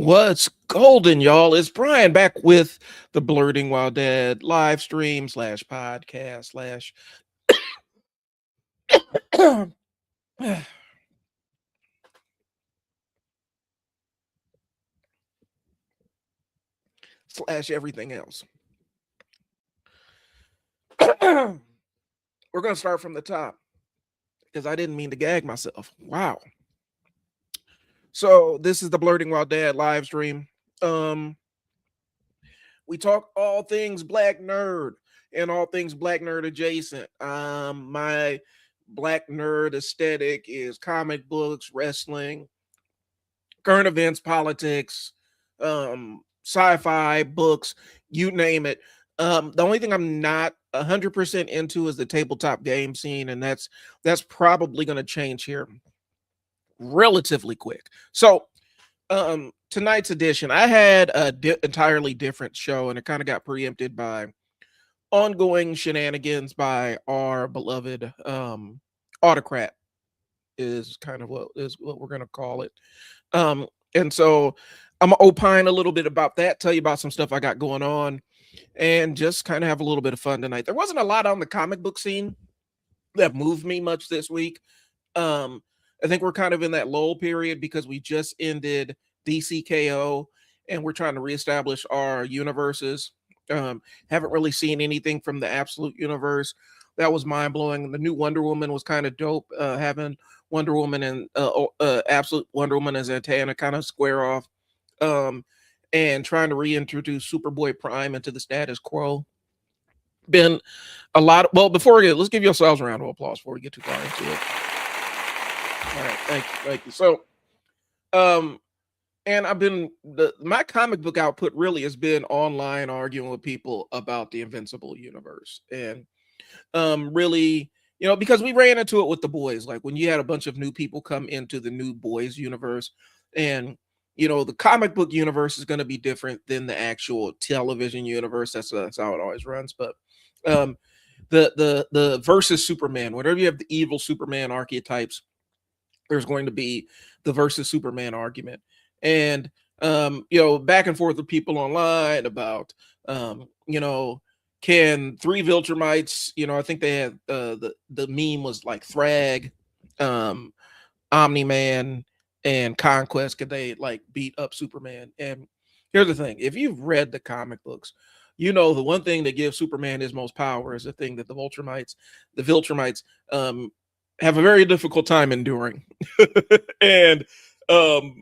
What's golden, y'all? It's Brian back with the Blurting While Dead live stream slash podcast slash everything else. We're gonna start from the top because I didn't mean to gag myself. Wow. So this is the Blurting While Dead live stream. Um, we talk all things black nerd and all things black nerd adjacent. My black nerd aesthetic is comic books, wrestling, current events, politics, sci-fi, books, you name it. The only thing I'm not 100% into is the tabletop game scene, and that's probably going to change here relatively quick. So, tonight's edition, I had a entirely different show, and it kind of got preempted by ongoing shenanigans by our beloved autocrat is kind of what we're going to call it. And so I'm gonna opine a little bit about that, tell you about some stuff I got going on, and just kind of have a little bit of fun tonight. There wasn't a lot on the comic book scene that moved me much this week. I think we're kind of in that lull period because we just ended DCKO and we're trying to reestablish our universes. Haven't really seen anything from the Absolute universe. That was mind blowing. The new Wonder Woman was kind of dope. Having Wonder Woman and Absolute Wonder Woman as Zatanna kind of square off, and trying to reintroduce Superboy Prime into the status quo. Been a lot. Well, before we get, let's give yourselves a round of applause before we get too far into it. All right, thank you. So, and I've been my comic book output really has been online arguing with people about the Invincible universe, and really, because we ran into it with the boys, like when you had a bunch of new people come into the new boys universe, and the comic book universe is going to be different than the actual television universe. That's how it always runs. But the versus Superman, whenever you have the evil Superman archetypes, there's going to be the versus Superman argument, and back and forth with people online about can three Viltrumites, I think they had the meme was like Thrag, Omni-Man, and Conquest, could they like beat up Superman? And here's the thing, if you've read the comic books, the one thing that gives Superman his most power is the thing that the Viltrumites have a very difficult time enduring. And I'm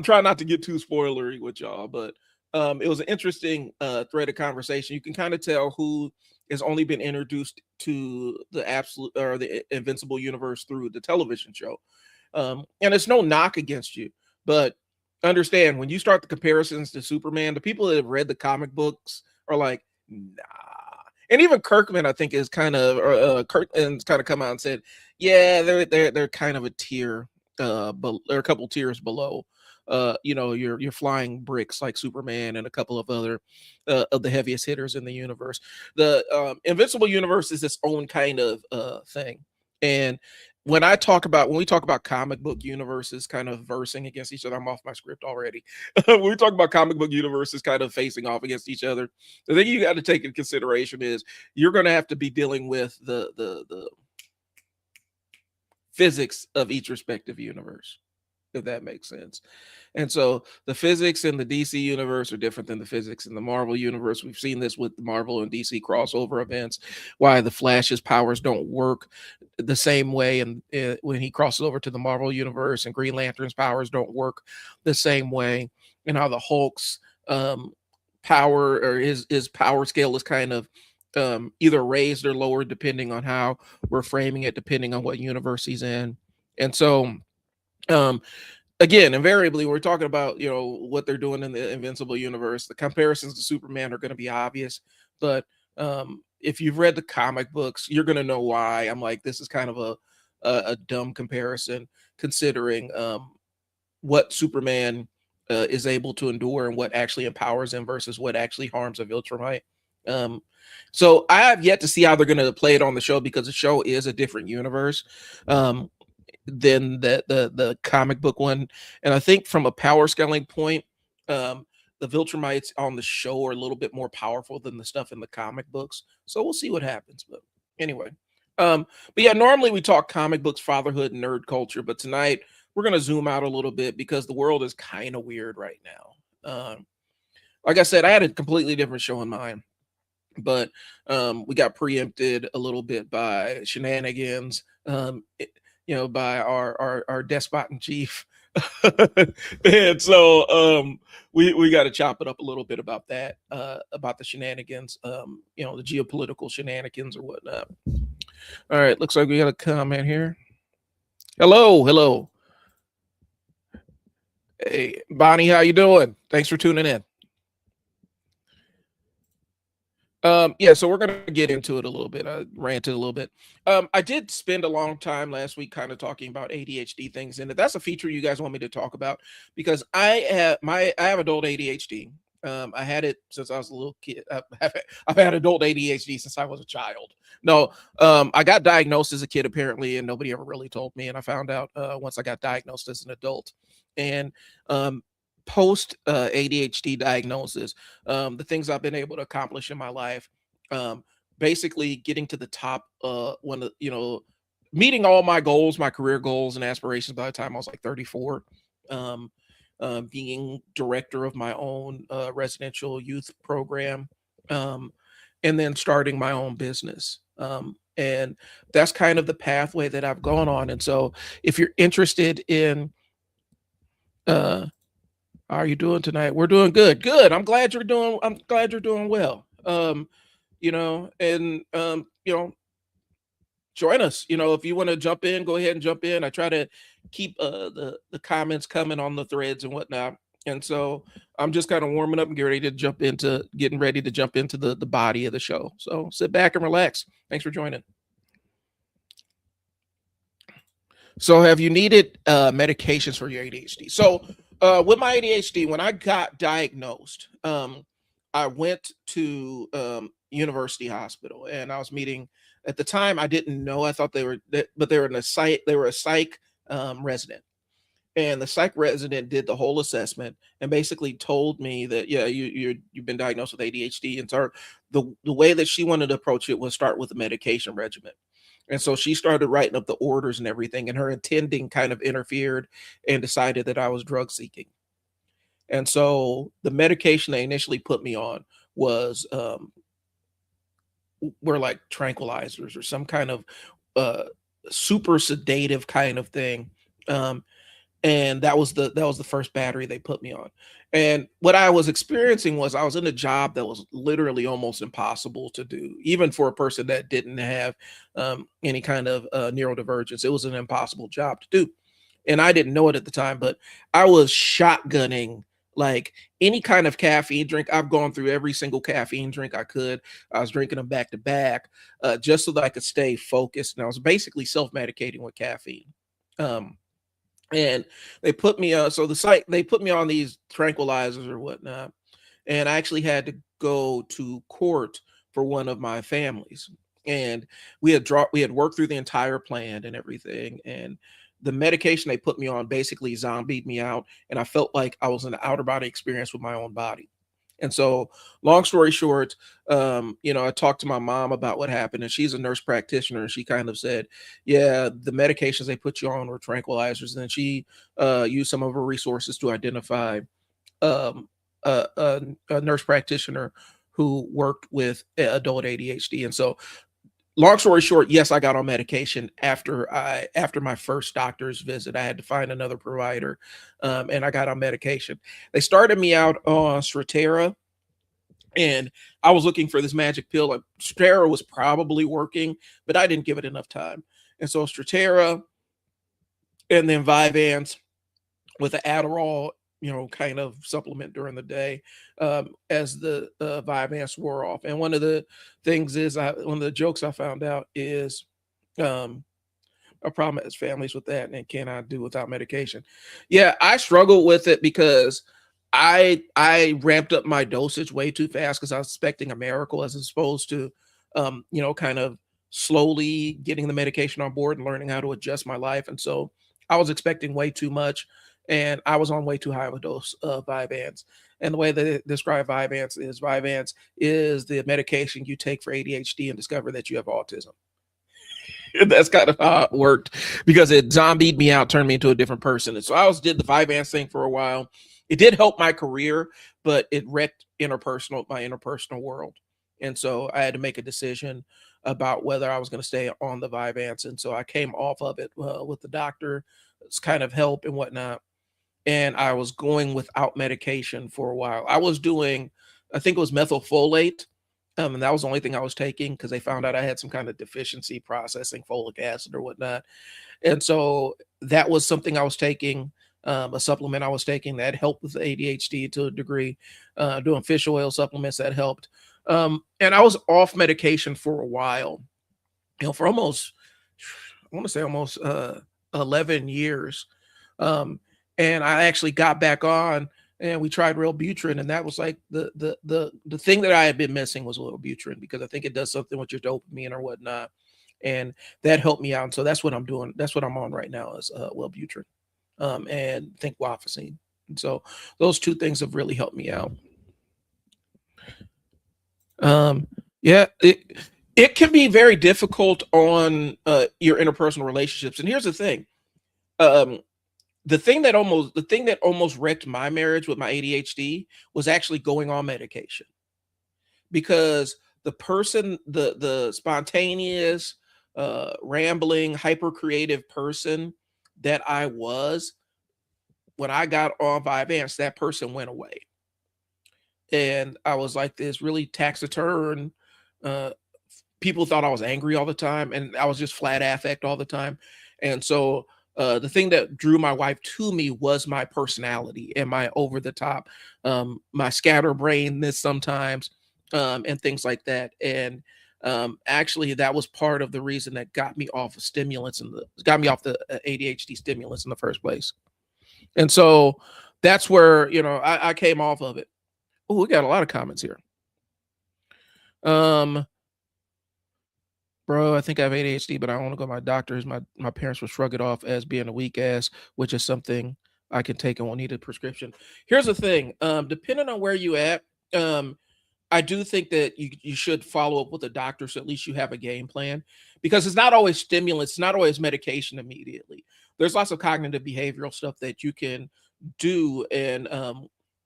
trying not to get too spoilery with y'all, but it was an interesting thread of conversation. You can kind of tell who has only been introduced to the absolute or the Invincible universe through the television show. And it's no knock against you, but understand when you start the comparisons to Superman, the people that have read the comic books are like, nah. And even Kirkman, I think, is kind of Kirkman's kind of come out and said, yeah, they're kind of a tier, but they're a couple tiers below. You're flying bricks like Superman and a couple of other of the heaviest hitters in the universe. The Invincible universe is its own kind of thing. And when we talk about comic book universes kind of versing against each other, I'm off my script already. When we talk about comic book universes kind of facing off against each other, the thing you got to take into consideration is you're going to have to be dealing with the physics of each respective universe, if that makes sense. And so the physics in the DC universe are different than the physics in the Marvel universe. We've seen this with the Marvel and DC crossover events, why the Flash's powers don't work the same way, and when he crosses over to the Marvel universe, and Green Lantern's powers don't work the same way, and how the Hulk's power or his power scale is kind of either raised or lowered depending on how we're framing it, depending on what universe he's in. And so again, invariably, we're talking about what they're doing in the Invincible universe. The comparisons to Superman are going to be obvious, but if you've read the comic books, you're going to know why I'm like, this is kind of a dumb comparison, considering what Superman is able to endure and what actually empowers him versus what actually harms a Viltrumite. So I have yet to see how they're going to play it on the show, because the show is a different universe. than the comic book one. And I think from a power scaling point, um, the Viltrumites on the show are a little bit more powerful than the stuff in the comic books. So we'll see what happens. But anyway, but yeah, normally we talk comic books, fatherhood, and nerd culture, but tonight we're gonna zoom out a little bit because the world is kind of weird right now. Like I said, I had a completely different show in mind, but we got preempted a little bit by shenanigans, by our despot in chief. And so we got to chop it up a little bit about that, about the shenanigans, the geopolitical shenanigans or whatnot. All right, looks like we got a comment here. Hello, hello. Hey, Bonnie, how you doing? Thanks for tuning in. Yeah, so we're gonna get into it a little bit. I ranted a little bit. I did spend a long time last week kind of talking about ADHD things, and if that's a feature you guys want me to talk about, because I have adult ADHD. I had it since I was a little kid. I've had adult ADHD since I was a child. No, I got diagnosed as a kid apparently, and nobody ever really told me. And I found out once I got diagnosed as an adult. And post ADHD diagnosis, the things I've been able to accomplish in my life, um, basically getting to the top, one of meeting all my goals, my career goals and aspirations by the time I was like 34. Um, Being director of my own residential youth program, um, and then starting my own business. And that's kind of the pathway that I've gone on. And so, if you're interested in uh, how are you doing tonight? We're doing good. Good. I'm glad you're doing well. And join us. If you want to jump in, go ahead and jump in. I try to keep the comments coming on the threads and whatnot. And so I'm just kind of warming up and getting ready to jump into the body of the show. So sit back and relax. Thanks for joining. So have you needed medications for your ADHD? So with my ADHD, when I got diagnosed, I went to University Hospital, and I was meeting. At the time, I didn't know. I thought but they were in a psych. They were a psych resident, and the psych resident did the whole assessment and basically told me that yeah, you've been diagnosed with ADHD, and so the way that she wanted to approach it was start with a medication regimen. And so she started writing up the orders and everything, and her attending kind of interfered and decided that I was drug seeking. And so the medication they initially put me on was were like tranquilizers or some kind of uh, super sedative kind of thing. Um, and that was the first battery they put me on. And what I was experiencing was I was in a job that was literally almost impossible to do, even for a person that didn't have any kind of neurodivergence. It was an impossible job to do, and I didn't know it at the time. But I was shotgunning like any kind of caffeine drink. I've gone through every single caffeine drink I could. I was drinking them back to back, just so that I could stay focused. And I was basically self-medicating with caffeine. And they put me on, so the site they put me on these tranquilizers or whatnot, and I actually had to go to court for one of my families. And we had worked through the entire plan and everything, and the medication they put me on basically zombied me out, and I felt like I was in an outer body experience with my own body. And so, long story short, I talked to my mom about what happened, and she's a nurse practitioner, and she kind of said, "Yeah, the medications they put you on were tranquilizers." And then she used some of her resources to identify um, a nurse practitioner who worked with adult ADHD. And so, long story short, yes, I got on medication after my first doctor's visit. I had to find another provider, and I got on medication. They started me out on Strattera, and I was looking for this magic pill. Like, Strattera was probably working, but I didn't give it enough time. And so Strattera, and then Vyvanse with the Adderall, kind of supplement during the day, as the Vyvanse wore off. And one of the one of the jokes I found out is um, a problem as families with that, and can I do without medication? Yeah, I struggled with it because I ramped up my dosage way too fast because I was expecting a miracle as opposed to kind of slowly getting the medication on board and learning how to adjust my life. And so I was expecting way too much, and I was on way too high of a dose of Vyvanse. And the way they describe Vyvanse is the medication you take for ADHD and discover that you have autism. That's kind of how it worked, because it zombied me out, turned me into a different person. And so I was did the Vyvanse thing for a while. It did help my career, but it wrecked my interpersonal world. And so I had to make a decision about whether I was going to stay on the Vyvanse. And so I came off of it with the doctor. It's kind of help and whatnot. And I was going without medication for a while. I was doing, I think it was methylfolate, and that was the only thing I was taking because they found out I had some kind of deficiency processing folic acid or whatnot. And so that was something I was taking, a supplement I was taking that helped with the ADHD to a degree, doing fish oil supplements that helped. And I was off medication for a while, for almost, I want to say almost 11 years. Um, and I actually got back on, and we tried Wellbutrin, and that was like the thing that I had been missing was Wellbutrin, because I think it does something with your dopamine or whatnot, and that helped me out. And so that's what I'm doing. That's what I'm on right now is Wellbutrin, and think Wafacine. And so those two things have really helped me out. Yeah, it can be very difficult on your interpersonal relationships. And here's the thing. Um, the thing that almost wrecked my marriage with my ADHD was actually going on medication, because the spontaneous, rambling, hyper creative person that I was, when I got on Vyvanse, that person went away, and I was like this really taciturn. Uh, People thought I was angry all the time, and I was just flat affect all the time. And so the thing that drew my wife to me was my personality and my over the top, my scatterbrainness sometimes, and things like that. And actually, that was part of the reason that got me off of stimulants and got me off the ADHD stimulants in the first place. And so that's where I came off of it. Oh, we got a lot of comments here. Um, Bro, I think I have ADHD, but I want to go to my doctors. My parents will shrug it off as being a weak ass, which is something I can take and won't need a prescription. Here's the thing. Depending on where you at, um, I do think that you should follow up with a doctor, so at least you have a game plan, because it's not always stimulants, it's not always medication immediately. There's lots of cognitive behavioral stuff that you can do, and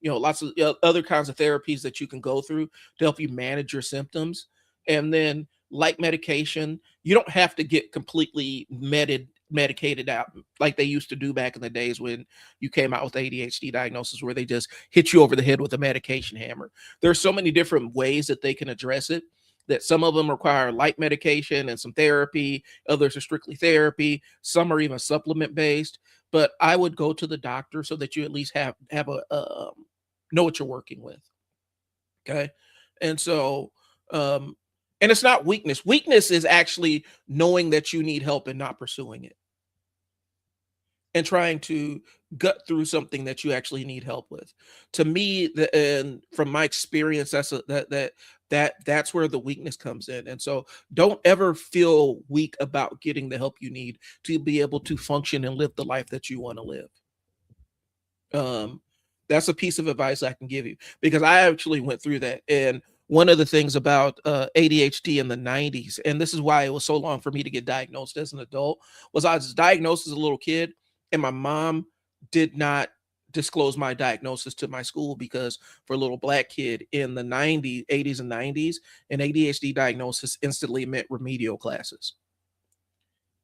lots of other kinds of therapies that you can go through to help you manage your symptoms. And then, like medication, you don't have to get completely medicated out like they used to do back in the days when you came out with ADHD diagnosis, where they just hit you over the head with a medication hammer. There's so many different ways that they can address it, that some of them require light medication and some therapy, others are strictly therapy, some are even supplement based. But I would go to the doctor so that you at least have a know what you're working with. Okay. And so and it's not weakness. Weakness is actually knowing that you need help and not pursuing it, and trying to gut through something that you actually need help with. To me, and from my experience, that's where the weakness comes in. And so don't ever feel weak about getting the help you need to be able to function and live the life that you want to live. Um, that's a piece of advice I can give you, because I actually went through that. And one of the things about ADHD in the 90s, and this is why it was so long for me to get diagnosed as an adult, was I was diagnosed as a little kid, and my mom did not disclose my diagnosis to my school, because for a little black kid in the 90s, 80s and 90s, an ADHD diagnosis instantly meant remedial classes.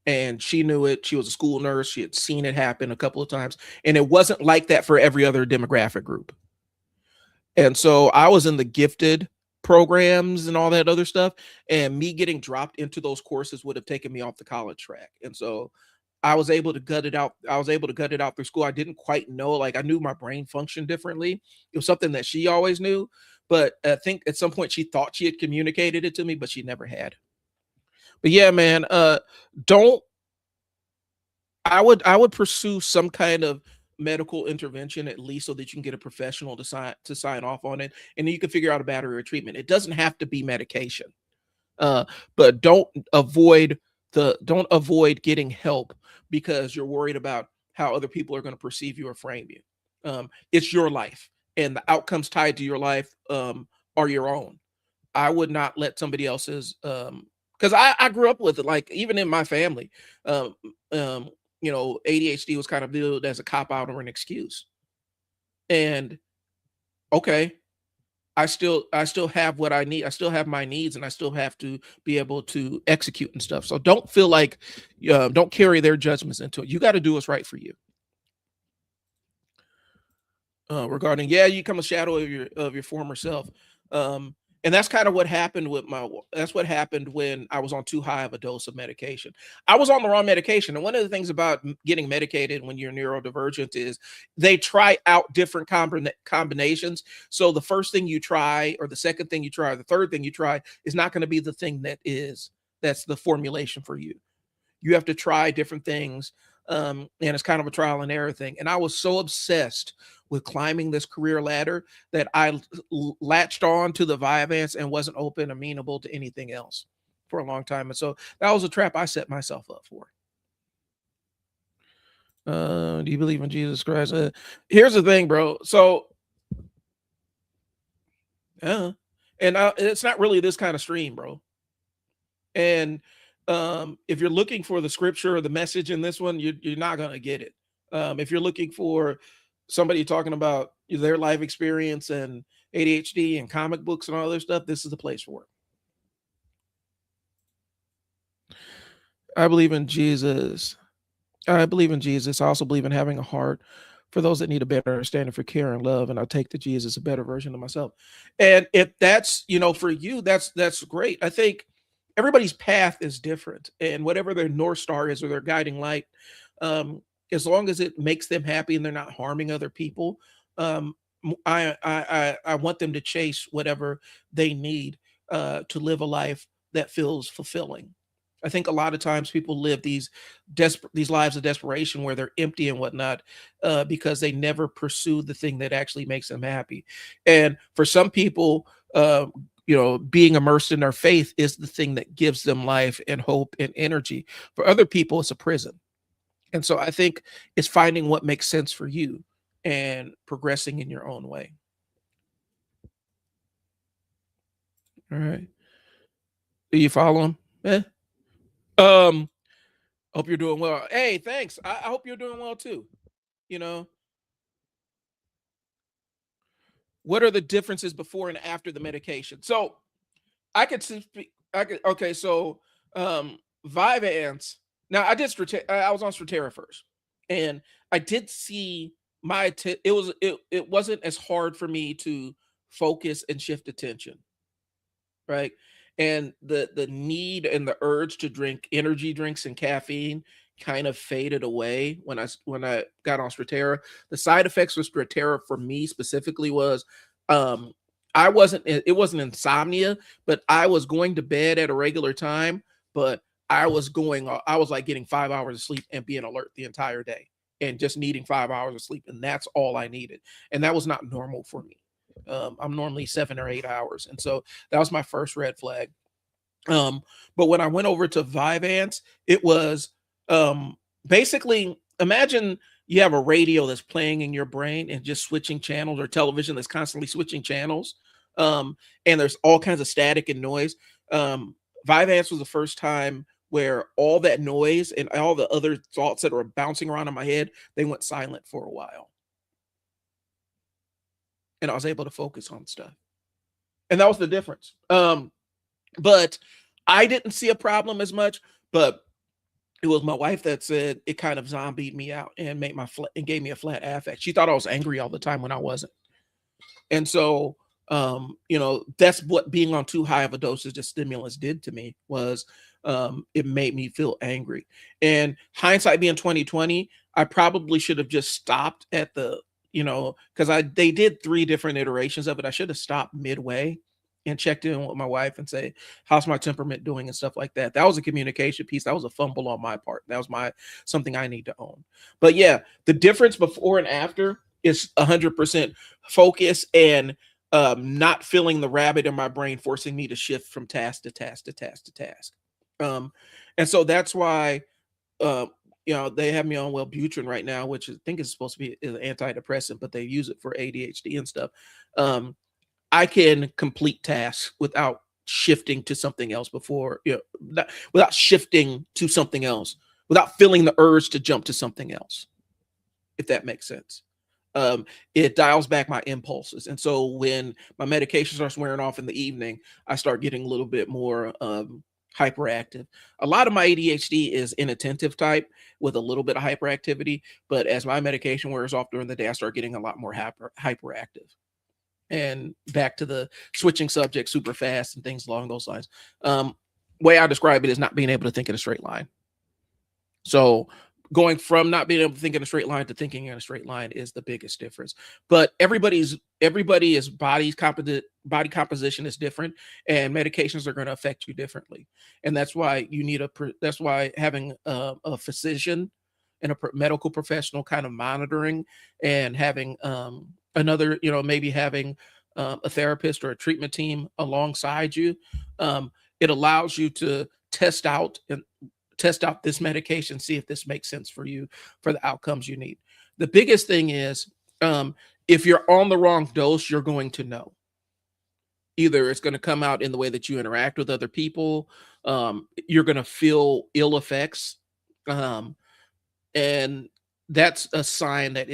And she knew it. She was a school nurse. She had seen it happen a couple of times. And it wasn't like that for every other demographic group. And so I was in the gifted programs and all that other stuff. And me getting dropped into those courses would have taken me off the college track. And so I was able to gut it out. I was able to gut it out through school. I didn't quite know, like, I knew my brain functioned differently. It was something that she always knew. But I think at some point she thought she had communicated it to me, but she never had. But yeah, man, don't I would pursue some kind of medical intervention, at least, so that you can get a professional to sign off on it, and then you can figure out a battery or treatment. It doesn't have to be medication. uh, but don't avoid getting help because you're worried about how other people are going to perceive you or frame you. It's your life, and the outcomes tied to your life are your own. I would not let somebody else's because I grew up with it. Like even in my family, um, um, ADHD was kind of viewed as a cop out or an excuse. And okay, I still have what I need. I still have my needs, and I still have to be able to execute and stuff. So don't feel like don't carry their judgments into it. You got to do what's right for you. Regarding yeah, you become a shadow of your former self. And that's kind of what happened with that's what happened when I was on too high of a dose of medication. I was on the wrong medication. And one of the things about getting medicated when you're neurodivergent is they try out different combinations. So the first thing you try, or the second thing you try, or the third thing you try is not going to be the thing that's the formulation for you. You have to try different things. And it's kind of a trial and error thing. And I was so obsessed with climbing this career ladder that I latched on to the Vyvanse and wasn't open, amenable to anything else for a long time. And so that was a trap I set myself up for. Do you believe in Jesus Christ? Here's the thing, bro. So, uh, and it's not really this kind of stream, bro. And if you're looking for the scripture or the message in this one, you're not going to get it. If you're looking for somebody talking about their life experience and ADHD and comic books and all other stuff, this is the place for it. I believe in Jesus. I believe in Jesus. I also believe in having a heart for those that need a better understanding for care and love. And I take to Jesus a better version of myself. And if that's, for you, that's great. I think everybody's path is different, and whatever their North Star is or their guiding light, um, as long as it makes them happy and they're not harming other people, um, I want them to chase whatever they need to live a life that feels fulfilling. I think a lot of times people live these lives of desperation where they're empty and whatnot because they never pursue the thing that actually makes them happy. And for some people, being immersed in their faith is the thing that gives them life and hope and energy. For other people, it's a prison. And so I think it's finding what makes sense for you and progressing in your own way. All right. Do you follow him? Yeah. Um, Hope you're doing well. Hey, thanks. I hope you're doing well too. You know, what are the differences before and after the medication? So I could speak. I could. Okay, so Vyvanse. Now I was on Strattera first, and I did see it wasn't as hard for me to focus and shift attention, right? And the need and the urge to drink energy drinks and caffeine kind of faded away when I got on Strattera. The side effects with Strattera for me specifically was um it wasn't insomnia, but I was going to bed at a regular time, but I was like getting 5 hours of sleep and being alert the entire day and just needing 5 hours of sleep, and that's all I needed. And that was not normal for me. I'm normally 7 or 8 hours. And so that was my first red flag. Um, but when I went over to Vyvanse, it was um, basically imagine you have a radio that's playing in your brain and just switching channels, or television that's constantly switching channels. And there's all kinds of static and noise. Um, Vyvanse was the first time where all that noise and all the other thoughts that were bouncing around in my head, they went silent for a while. And I was able to focus on stuff. And that was the difference. But I didn't see a problem as much, but it was my wife that said it kind of zombied me out and and gave me a flat affect. She thought I was angry all the time when I wasn't. And so that's what being on too high of a dosage of stimulants did to me was it made me feel angry. And hindsight being 2020, I probably should have just stopped at because they did 3 different iterations of it. I should have stopped midway and checked in with my wife and say, how's my temperament doing and stuff like that. That was a communication piece. That was a fumble on my part. That was something I need to own. But yeah, the difference before and after is 100% focus and not feeling the rabbit in my brain forcing me to shift from task to task to task to task. Um, and so that's why, uh, they have me on Wellbutrin right now, which I think is supposed to be an antidepressant, but they use it for ADHD and stuff. Um, I can complete tasks without shifting to something else before, without shifting to something else, without feeling the urge to jump to something else, if that makes sense. It dials back my impulses. And so when my medication starts wearing off in the evening, I start getting a little bit more hyperactive. A lot of my ADHD is inattentive type with a little bit of hyperactivity, but as my medication wears off during the day, I start getting a lot more hyperactive. And back to the switching subject super fast and things along those lines. Way I describe it is not being able to think in a straight line. So going from not being able to think in a straight line to thinking in a straight line is the biggest difference. But everybody's body composition is different, and medications are going to affect you differently. And that's why you need that's why having a physician and a medical professional kind of monitoring, and having another, maybe having a therapist or a treatment team alongside you, it allows you to test out this medication, see if this makes sense for you for the outcomes you need. The biggest thing is, if you're on the wrong dose, you're going to know. Either it's going to come out in the way that you interact with other people. You're going to feel ill effects. And that's a sign that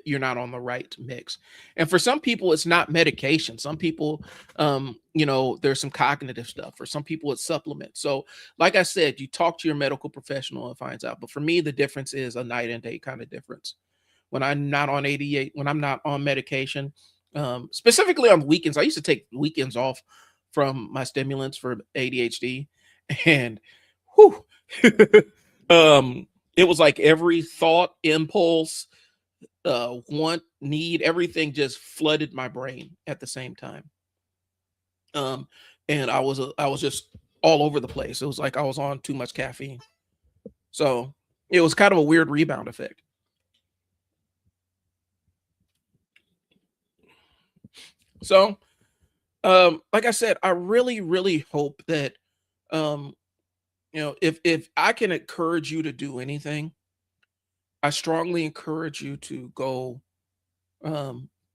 you're not on the right mix. And for some people, it's not medication. Some people, there's some cognitive stuff. For some people, it's supplements. So like I said, you talk to your medical professional and finds out. But for me, the difference is a night and day kind of difference. When I'm not on 88, when I'm not on medication, specifically on weekends, I used to take weekends off from my stimulants for ADHD, and whew, it was like every thought, impulse, want, need, everything just flooded my brain at the same time. And I was just all over the place. It was like I was on too much caffeine. So it was kind of a weird rebound effect. So, like I said, I really, really hope that, um, if I can encourage you to do anything, I strongly encourage you to go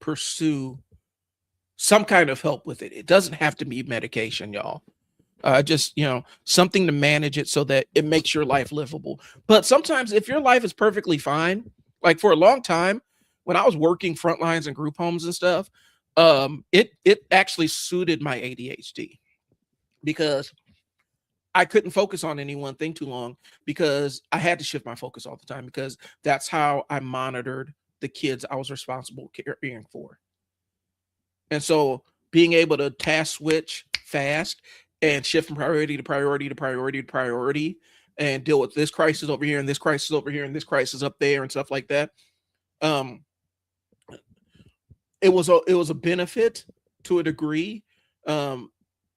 pursue some kind of help with it. It doesn't have to be medication, y'all. Just, something to manage it so that it makes your life livable. But sometimes if your life is perfectly fine, like for a long time, when I was working front lines and group homes and stuff, it actually suited my ADHD, because I couldn't focus on any one thing too long, because I had to shift my focus all the time, because that's how I monitored the kids I was responsible caring for. And so being able to task switch fast and shift from priority to priority to priority to priority, and deal with this crisis over here and this crisis over here and this crisis up there and stuff like that. Um, it was a benefit to a degree.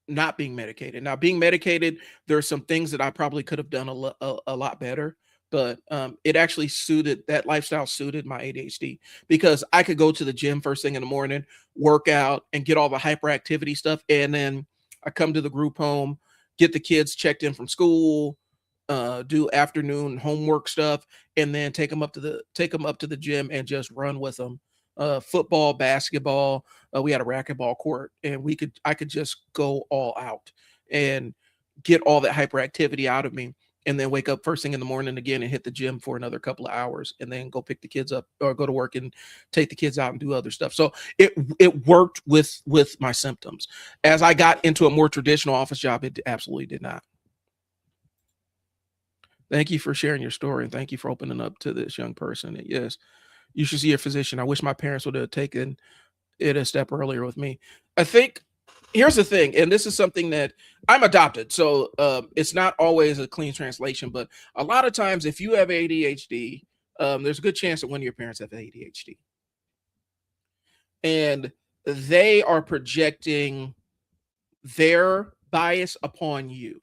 Not being medicated. Now, being medicated, there are some things that I probably could have done a lot better, but it actually that lifestyle suited my ADHD, because I could go to the gym first thing in the morning, work out, and get all the hyperactivity stuff, and then I come to the group home, get the kids checked in from school, do afternoon homework stuff, and then take them up to the gym and just run with them. Football, basketball. We had a racquetball court, and I could just go all out and get all that hyperactivity out of me, and then wake up first thing in the morning again and hit the gym for another couple of hours, and then go pick the kids up or go to work and take the kids out and do other stuff. So it worked with my symptoms. As I got into a more traditional office job, it absolutely did not. Thank you for sharing your story, and thank you for opening up to this young person. And yes, you should see a physician. I wish my parents would have taken it a step earlier with me. I think here's the thing, and this is something that I'm adopted, so it's not always a clean translation, but a lot of times if you have ADHD, there's a good chance that one of your parents have ADHD, and they are projecting their bias upon you,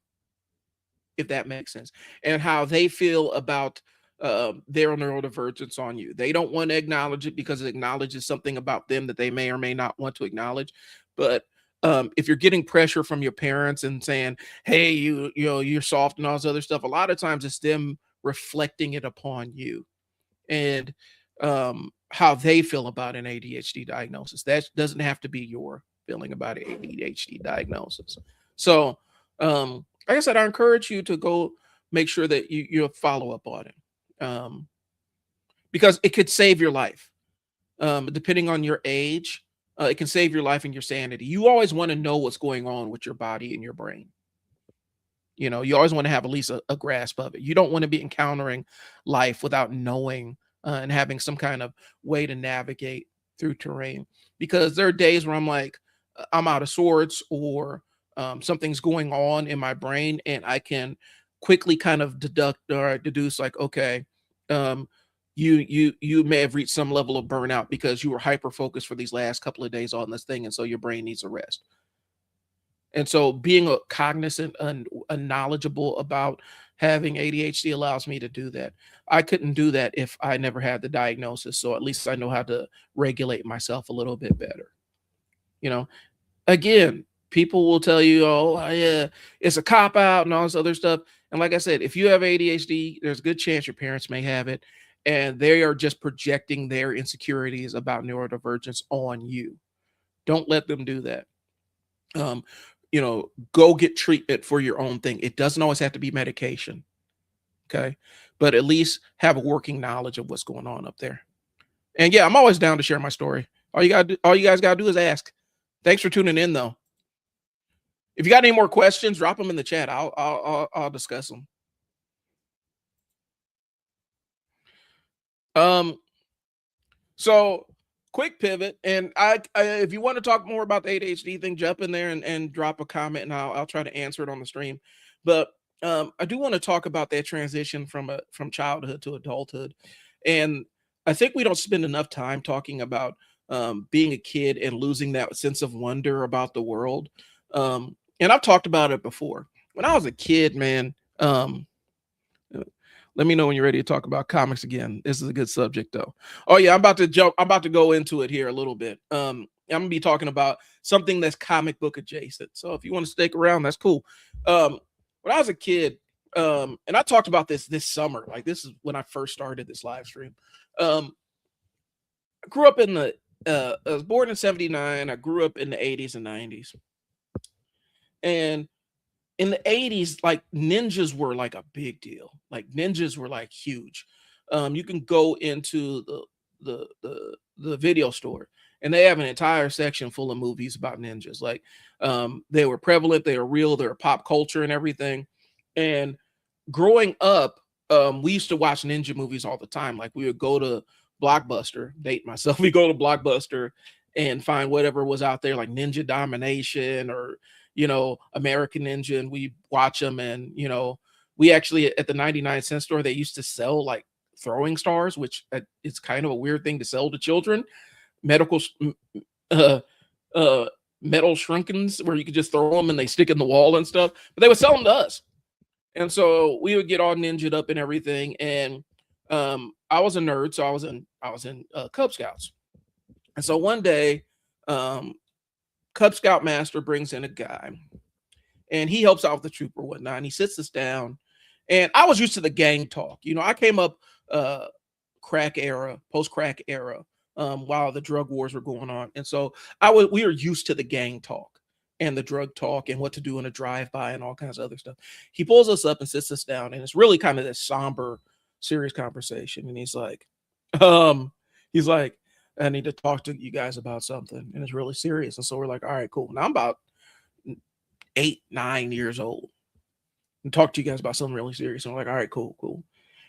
if that makes sense, and how they feel about their neurodivergence on you. They don't want to acknowledge it because it acknowledges something about them that they may or may not want to acknowledge. But if you're getting pressure from your parents and saying, "Hey, you know you're soft" and all this other stuff, a lot of times it's them reflecting it upon you and how they feel about an ADHD diagnosis. That doesn't have to be your feeling about an ADHD diagnosis. So, like I said, I encourage you to go make sure that you follow up on it, because it could save your life. Depending on your age, it can save your life and your sanity. You always want to know what's going on with your body and your brain. You always want to have at least a grasp of it. You don't want to be encountering life without knowing and having some kind of way to navigate through terrain. Because there are days where I'm like, I'm out of sorts, or something's going on in my brain, and I can quickly kind of deduct or deduce, like, okay, um, you may have reached some level of burnout because you were hyper focused for these last couple of days on this thing, and so your brain needs a rest. And so being a cognizant and a knowledgeable about having ADHD allows me to do that. I couldn't do that if I never had the diagnosis. So at least I know how to regulate myself a little bit better. You know, again, people will tell you, "Oh, yeah, it's a cop out" and all this other stuff. And like I said, if you have ADHD, there's a good chance your parents may have it, and they are just projecting their insecurities about neurodivergence on you. Don't let them do that. um, go get treatment for your own thing. It doesn't always have to be medication. Okay. But at least have a working knowledge of what's going on up there. And yeah, I'm always down to share my story. All you guys gotta do is ask. Thanks for tuning in though. If you got any more questions, drop them in the chat. I'll discuss them. Um, So quick pivot, and if you want to talk more about the ADHD thing, jump in there and drop a comment, and I'll try to answer it on the stream. But I do want to talk about that transition from childhood to adulthood, and I think we don't spend enough time talking about being a kid and losing that sense of wonder about the world. And I've talked about it before. When I was a kid, man. Let me know when you're ready to talk about comics again. This is a good subject though. Oh yeah, I'm about to go into it here a little bit. I'm gonna be talking about something that's comic book adjacent. So if you want to stick around, that's cool. When I was a kid, and I talked about this summer, like this is when I first started this live stream. I grew up in the I was born in 79. I grew up in the 80s and 90s. And in the 80s, like ninjas were like a big deal. Like ninjas were like huge. You can go into the video store and they have an entire section full of movies about ninjas. Like they were prevalent, they were real, they were pop culture and everything. And growing up, we used to watch ninja movies all the time. Like we would go to Blockbuster, date myself, we go to Blockbuster and find whatever was out there, like Ninja Domination or American Ninja, and we watch them. And we actually at the 99-cent store, they used to sell like throwing stars, which it's kind of a weird thing to sell to children. Medical uh metal shrinkins where you could just throw them and they stick in the wall and stuff, but they would sell them to us. And so we would get all ninja'd up and everything. And I was a nerd, so I was in Cub Scouts. And so one day, Cub Scout master brings in a guy and he helps out with the troop or whatnot. And he sits us down. And I was used to the gang talk. I came up crack era, post crack era, while the drug wars were going on. And so we were used to the gang talk and the drug talk and what to do in a drive-by and all kinds of other stuff. He pulls us up and sits us down, and it's really kind of this somber, serious conversation. And um, he's like, I need to talk to you guys about something. And it's really serious. And so we're like, all right, cool. Now I'm about 8, 9 years old and talk to you guys about something really serious. And we're like, all right, cool.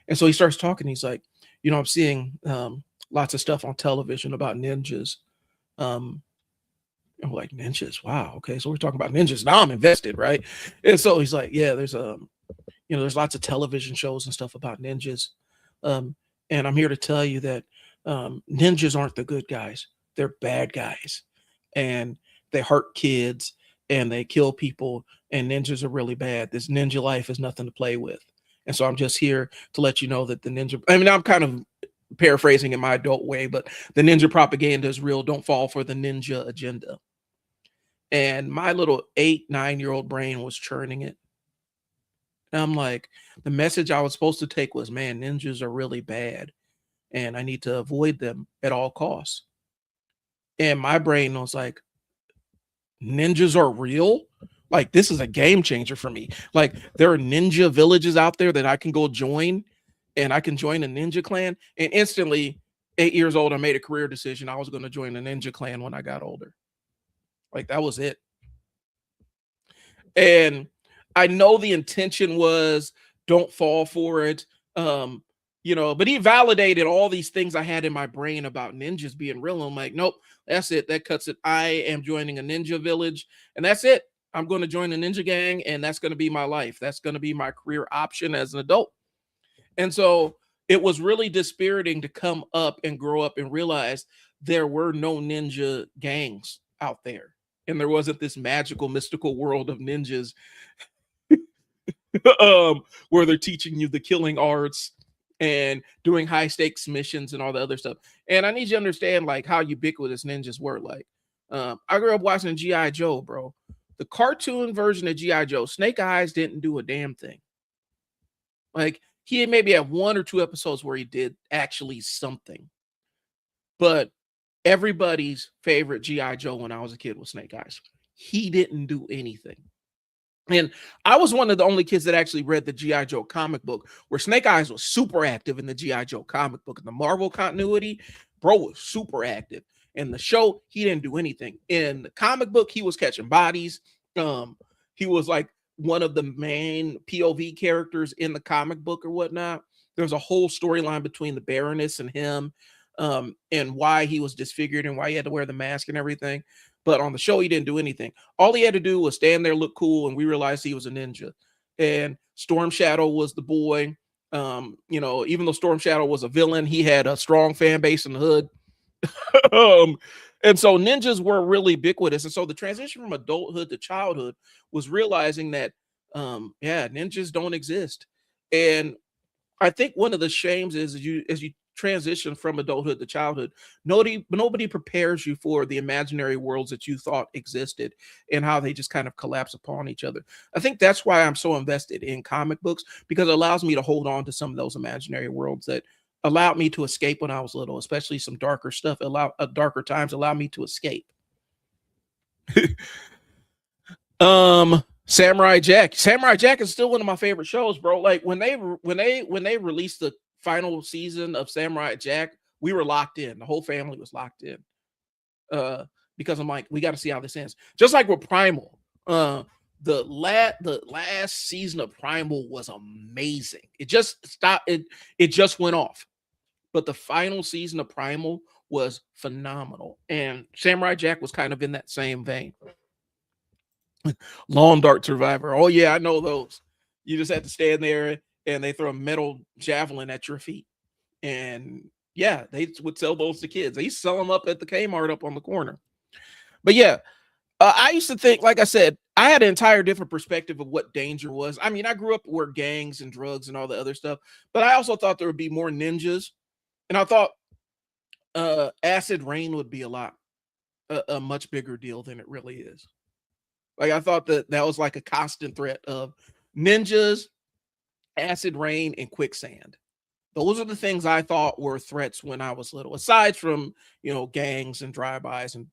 And so he starts talking. He's like, I'm seeing lots of stuff on television about ninjas. And we're like, ninjas? Wow. Okay. So we're talking about ninjas. Now I'm invested, right? And so he's like, yeah, there's lots of television shows and stuff about ninjas. And I'm here to tell you that ninjas aren't the good guys. They're bad guys. And they hurt kids and they kill people. And ninjas are really bad. This ninja life is nothing to play with. And so I'm just here to let you know that the ninja, I mean, I'm kind of paraphrasing in my adult way, but the ninja propaganda is real. Don't fall for the ninja agenda. And my little 8, 9 year old brain was churning it. And I'm like, the message I was supposed to take was, man, ninjas are really bad and I need to avoid them at all costs. And my brain was like, ninjas are real? Like, this is a game changer for me. Like, there are ninja villages out there that I can go join, and I can join a ninja clan. And instantly, 8 years old, I made a career decision. I was going to join a ninja clan when I got older. Like, that was it. And I know the intention was don't fall for it. Um, but he validated all these things I had in my brain about ninjas being real. I'm like, nope, that's it. That cuts it. I am joining a ninja village, and that's it. I'm going to join a ninja gang, and that's going to be my life. That's going to be my career option as an adult. And so it was really dispiriting to come up and grow up and realize there were no ninja gangs out there. And there wasn't this magical, mystical world of ninjas where they're teaching you the killing arts and doing high stakes missions and all the other stuff. And I need you to understand like how ubiquitous ninjas were. Like, I grew up watching G.I. Joe, bro. The cartoon version of G.I. Joe, Snake Eyes didn't do a damn thing. Like, he had maybe had 1 or 2 episodes where he did actually something. But everybody's favorite G.I. Joe when I was a kid was Snake Eyes. He didn't do anything. And I was one of the only kids that actually read the G.I. Joe comic book, where Snake Eyes was super active in the G.I. Joe comic book. In the Marvel continuity, bro was super active. In the show, he didn't do anything. In the comic book, he was catching bodies. He was like one of the main POV characters in the comic book or whatnot. There's a whole storyline between the Baroness and him, and why he was disfigured and why he had to wear the mask and everything. But on the show, he didn't do anything. All he had to do was stand there, look cool, and we realized he was a ninja. And Storm Shadow was the boy. Even though Storm Shadow was a villain, he had a strong fan base in the hood. And so ninjas were really ubiquitous. And so the transition from adulthood to childhood was realizing that, ninjas don't exist. And I think one of the shames is as you transition from adulthood to childhood, nobody prepares you for the imaginary worlds that you thought existed and how they just kind of collapse upon each other. I think that's why I'm so invested in comic books, because it allows me to hold on to some of those imaginary worlds that allowed me to escape when I was little, especially some darker stuff. Darker times allow me to escape. Samurai Jack. Samurai Jack is still one of my favorite shows, bro. Like when they released the final season of Samurai Jack, we were locked in. The whole family was locked in. Because I'm like, we got to see how this ends. Just like with Primal. The last season of Primal was amazing. It just stopped. It just went off. But the final season of Primal was phenomenal. And Samurai Jack was kind of in that same vein. Long Dark Survivor. Oh yeah, I know those. You just have to stand there and they throw a metal javelin at your feet. And yeah, they would sell those to kids. They sell them up at the Kmart up on the corner. But yeah, I used to think, like I said, I had an entire different perspective of what danger was. I mean, I grew up where gangs and drugs and all the other stuff, but I also thought there would be more ninjas. And I thought acid rain would be a much bigger deal than it really is. Like I thought that was like a constant threat of ninjas, acid rain, and quicksand. Those are the things I thought were threats when I was little, aside from, gangs and drive-bys and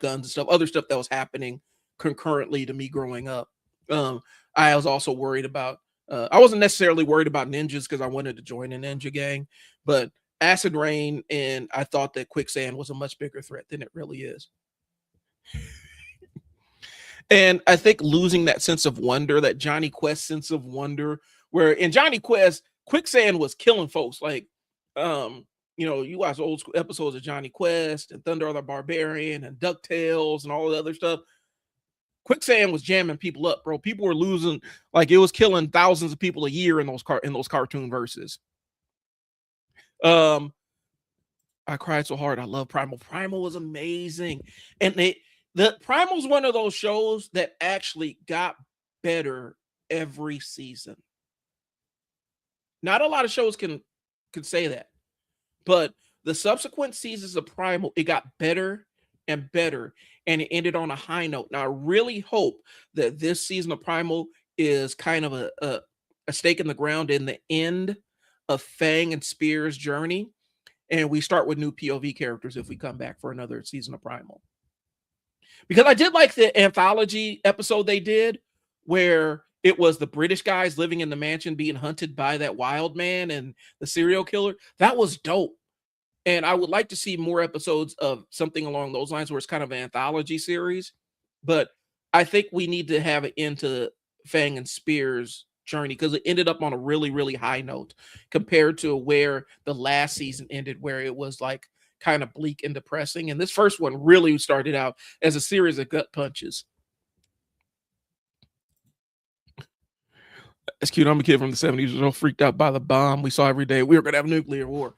guns and stuff, other stuff that was happening concurrently to me growing up. I was also worried about, I wasn't necessarily worried about ninjas because I wanted to join a ninja gang, but acid rain and I thought that quicksand was a much bigger threat than it really is. And I think losing that sense of wonder, that Johnny Quest sense of wonder, where in Johnny Quest, quicksand was killing folks. Like, you watch old school episodes of Johnny Quest and Thunder the Barbarian and DuckTales and all the other stuff. Quicksand was jamming people up, bro. People were losing, like it was killing thousands of people a year in those cartoon verses. I cried so hard. I love Primal. Primal was amazing. And the Primal's one of those shows that actually got better every season. Not a lot of shows can say that. But the subsequent seasons of Primal, it got better and better, and it ended on a high note. Now, I really hope that this season of Primal is kind of a stake in the ground in the end of Fang and Spear's journey, and we start with new POV characters if we come back for another season of Primal. Because I did like the anthology episode they did where it was the British guys living in the mansion being hunted by that wild man and the serial killer. That was dope. And I would like to see more episodes of something along those lines where it's kind of an anthology series. But I think we need to have it into Fang and Spear's journey because it ended up on a really, really high note compared to where the last season ended, where it was like kind of bleak and depressing. And this first one really started out as a series of gut punches. That's cute. I'm a kid from the 70s, was all freaked out by the bomb we saw every day. We were going to have a nuclear war.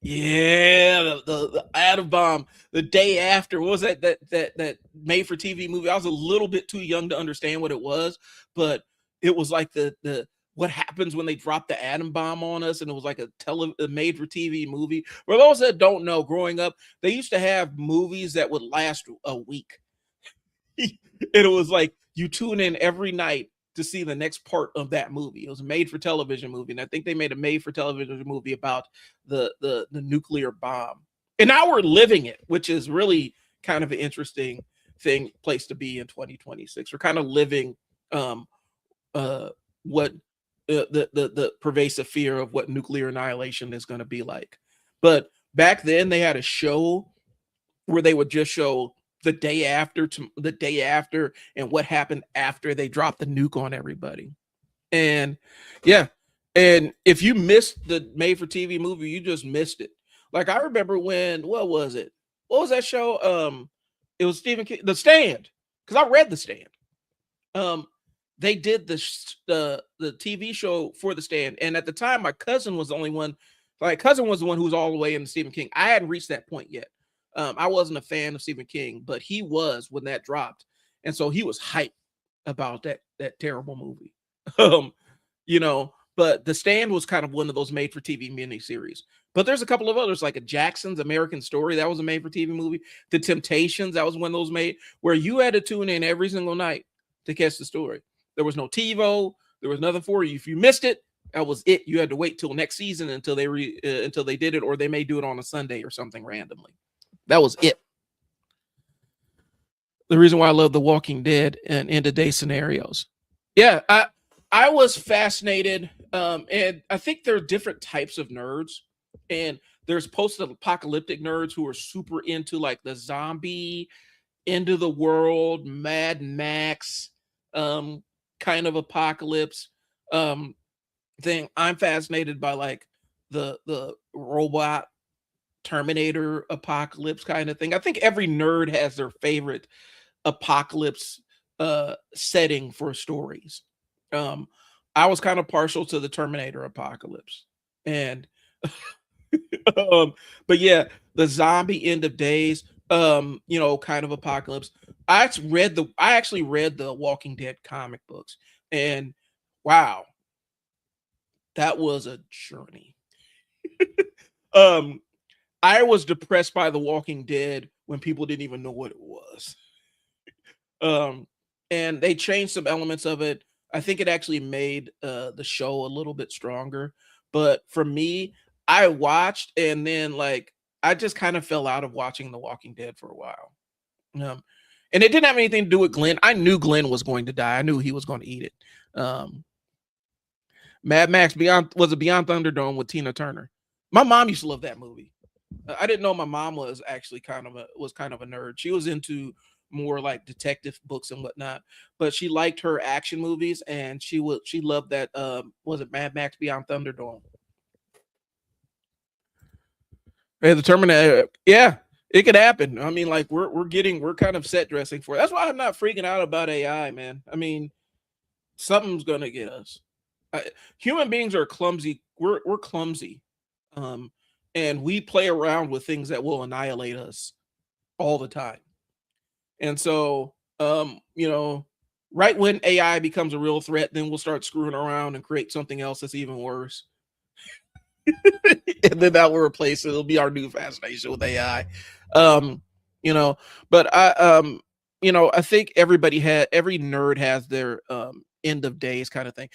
Yeah, the atom bomb the day after. What was that made for TV movie? I was a little bit too young to understand what it was, but it was like the what happens when they drop the atom bomb on us, and it was like a made for TV movie. For those that don't know, growing up, they used to have movies that would last a week. And it was like you tune in every night to see the next part of that movie. It was a made for television movie, and I think they made a made for television movie about the nuclear bomb. And now we're living it, which is really kind of an interesting place to be in 2026. We're kind of living um what the pervasive fear of what nuclear annihilation is going to be like. But back then they had a show where they would just show the day after and what happened after they dropped the nuke on everybody. And yeah, and if you missed the made for TV movie, you just missed it. Like I remember when what was it? What was that show? It was Stephen King, The Stand, because I read The Stand. Um, they did the TV show for The Stand, and at the time, my cousin was the only one. My cousin was the one who was all the way into Stephen King. I hadn't reached that point yet. I wasn't a fan of Stephen King, but he was when that dropped, and so he was hyped about that terrible movie. Um, but The Stand was kind of one of those made for TV miniseries. But there's a couple of others, like a Jackson's American Story, that was a made for TV movie. The Temptations, that was one of those made where you had to tune in every single night to catch the story. There was no TiVo, there was nothing for you. If you missed it, that was it. You had to wait till next season until they did it, or they may do it on a Sunday or something randomly. That was it. The reason why I love The Walking Dead and end of day scenarios. Yeah, I was fascinated, and I think there are different types of nerds, and there's post-apocalyptic nerds who are super into like the zombie, end of the world, Mad Max, kind of apocalypse thing. I'm fascinated by like the robot Terminator apocalypse kind of thing. I think every nerd has their favorite apocalypse setting for stories. Um, I was kind of partial to the Terminator apocalypse, and but yeah, the zombie end of days, kind of apocalypse. I actually read the Walking Dead comic books, and wow, that was a journey. um, I was depressed by The Walking Dead when people didn't even know what it was. Um, and they changed some elements of it. I think it actually made the show a little bit stronger. But for me, I watched and then like I just kind of fell out of watching The Walking Dead for a while. Um, and it didn't have anything to do with Glenn. I knew Glenn was going to die. I knew he was going to eat it. Mad Max Beyond was a Beyond Thunderdome with Tina Turner. My mom used to love that movie. I didn't know my mom was actually kind of a nerd. She was into more like detective books and whatnot, but she liked her action movies, and she loved that. Was it Mad Max Beyond Thunderdome? Hey, the Terminator. Yeah, it could happen. I mean, like we're kind of set dressing for it. That's why I'm not freaking out about AI, man. I mean, something's gonna get us. Human beings are clumsy. We're clumsy, um, and we play around with things that will annihilate us all the time. And so, right when AI becomes a real threat, then we'll start screwing around and create something else that's even worse. and then that will replace it. It'll be our new fascination with AI. Um, you know, but I think every nerd has their end of days kind of thing.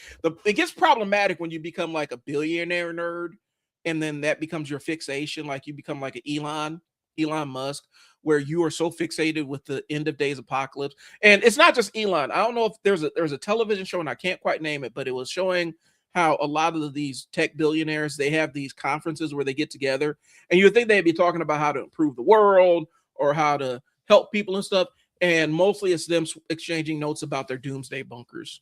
It gets problematic when you become like a billionaire nerd, and then that becomes your fixation. Like you become like an Elon Musk, where you are so fixated with the end of days apocalypse. And it's not just Elon. I don't know if there's a television show, and I can't quite name it, but it was showing how a lot of these tech billionaires, they have these conferences where they get together, and you would think they'd be talking about how to improve the world or how to help people and stuff, and mostly it's them exchanging notes about their doomsday bunkers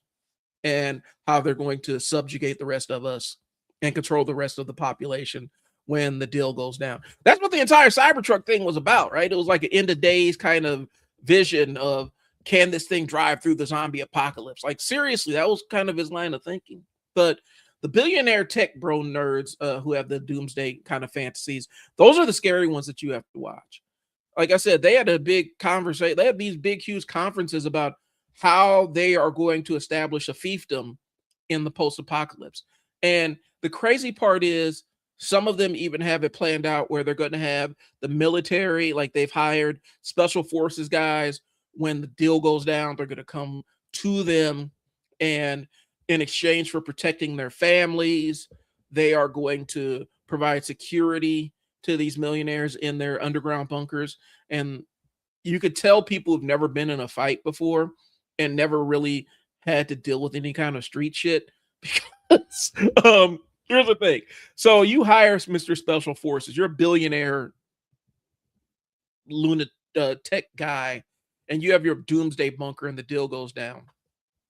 and how they're going to subjugate the rest of us and control the rest of the population when the deal goes down. That's what the entire Cybertruck thing was about, right? It was like an end of days kind of vision of, can this thing drive through the zombie apocalypse? Like seriously, that was kind of his line of thinking. But the billionaire tech bro nerds who have the doomsday kind of fantasies, those are the scary ones that you have to watch. Like I said, they had a big conversation. They had these big, huge conferences about how they are going to establish a fiefdom in the post-apocalypse. And the crazy part is some of them even have it planned out where they're going to have the military, like they've hired special forces guys. When the deal goes down, they're going to come to them, and in exchange for protecting their families, they are going to provide security to these millionaires in their underground bunkers. And you could tell people who've never been in a fight before and never really had to deal with any kind of street shit because here's the thing. So you hire Mr. Special Forces, you're a billionaire lunatic tech guy, and you have your doomsday bunker and the deal goes down.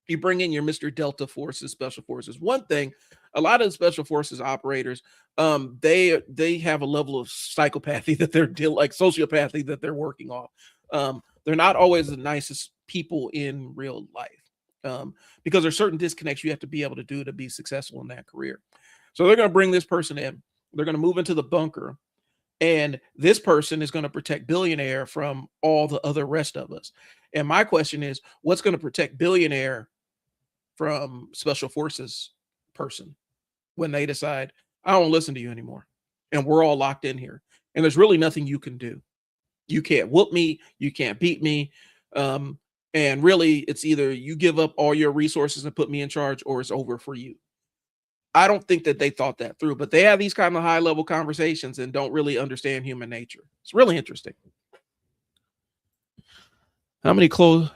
You bring in your Mr. Delta Forces, Special Forces. One thing, a lot of the Special Forces operators, they have a level of psychopathy that they're like sociopathy that they're working off. They're not always the nicest people in real life, because there's certain disconnects you have to be able to do to be successful in that career. So they're going to bring this person in. They're going to move into the bunker, and this person is going to protect billionaire from all the other rest of us. And my question is, what's going to protect billionaire from special forces person when they decide, I don't listen to you anymore, and we're all locked in here, and there's really nothing you can do. You can't whoop me, you can't beat me, and really it's either you give up all your resources and put me in charge, or it's over for you. I don't think that they thought that through, but they have these kind of high level conversations and don't really understand human nature. It's really interesting. How many calls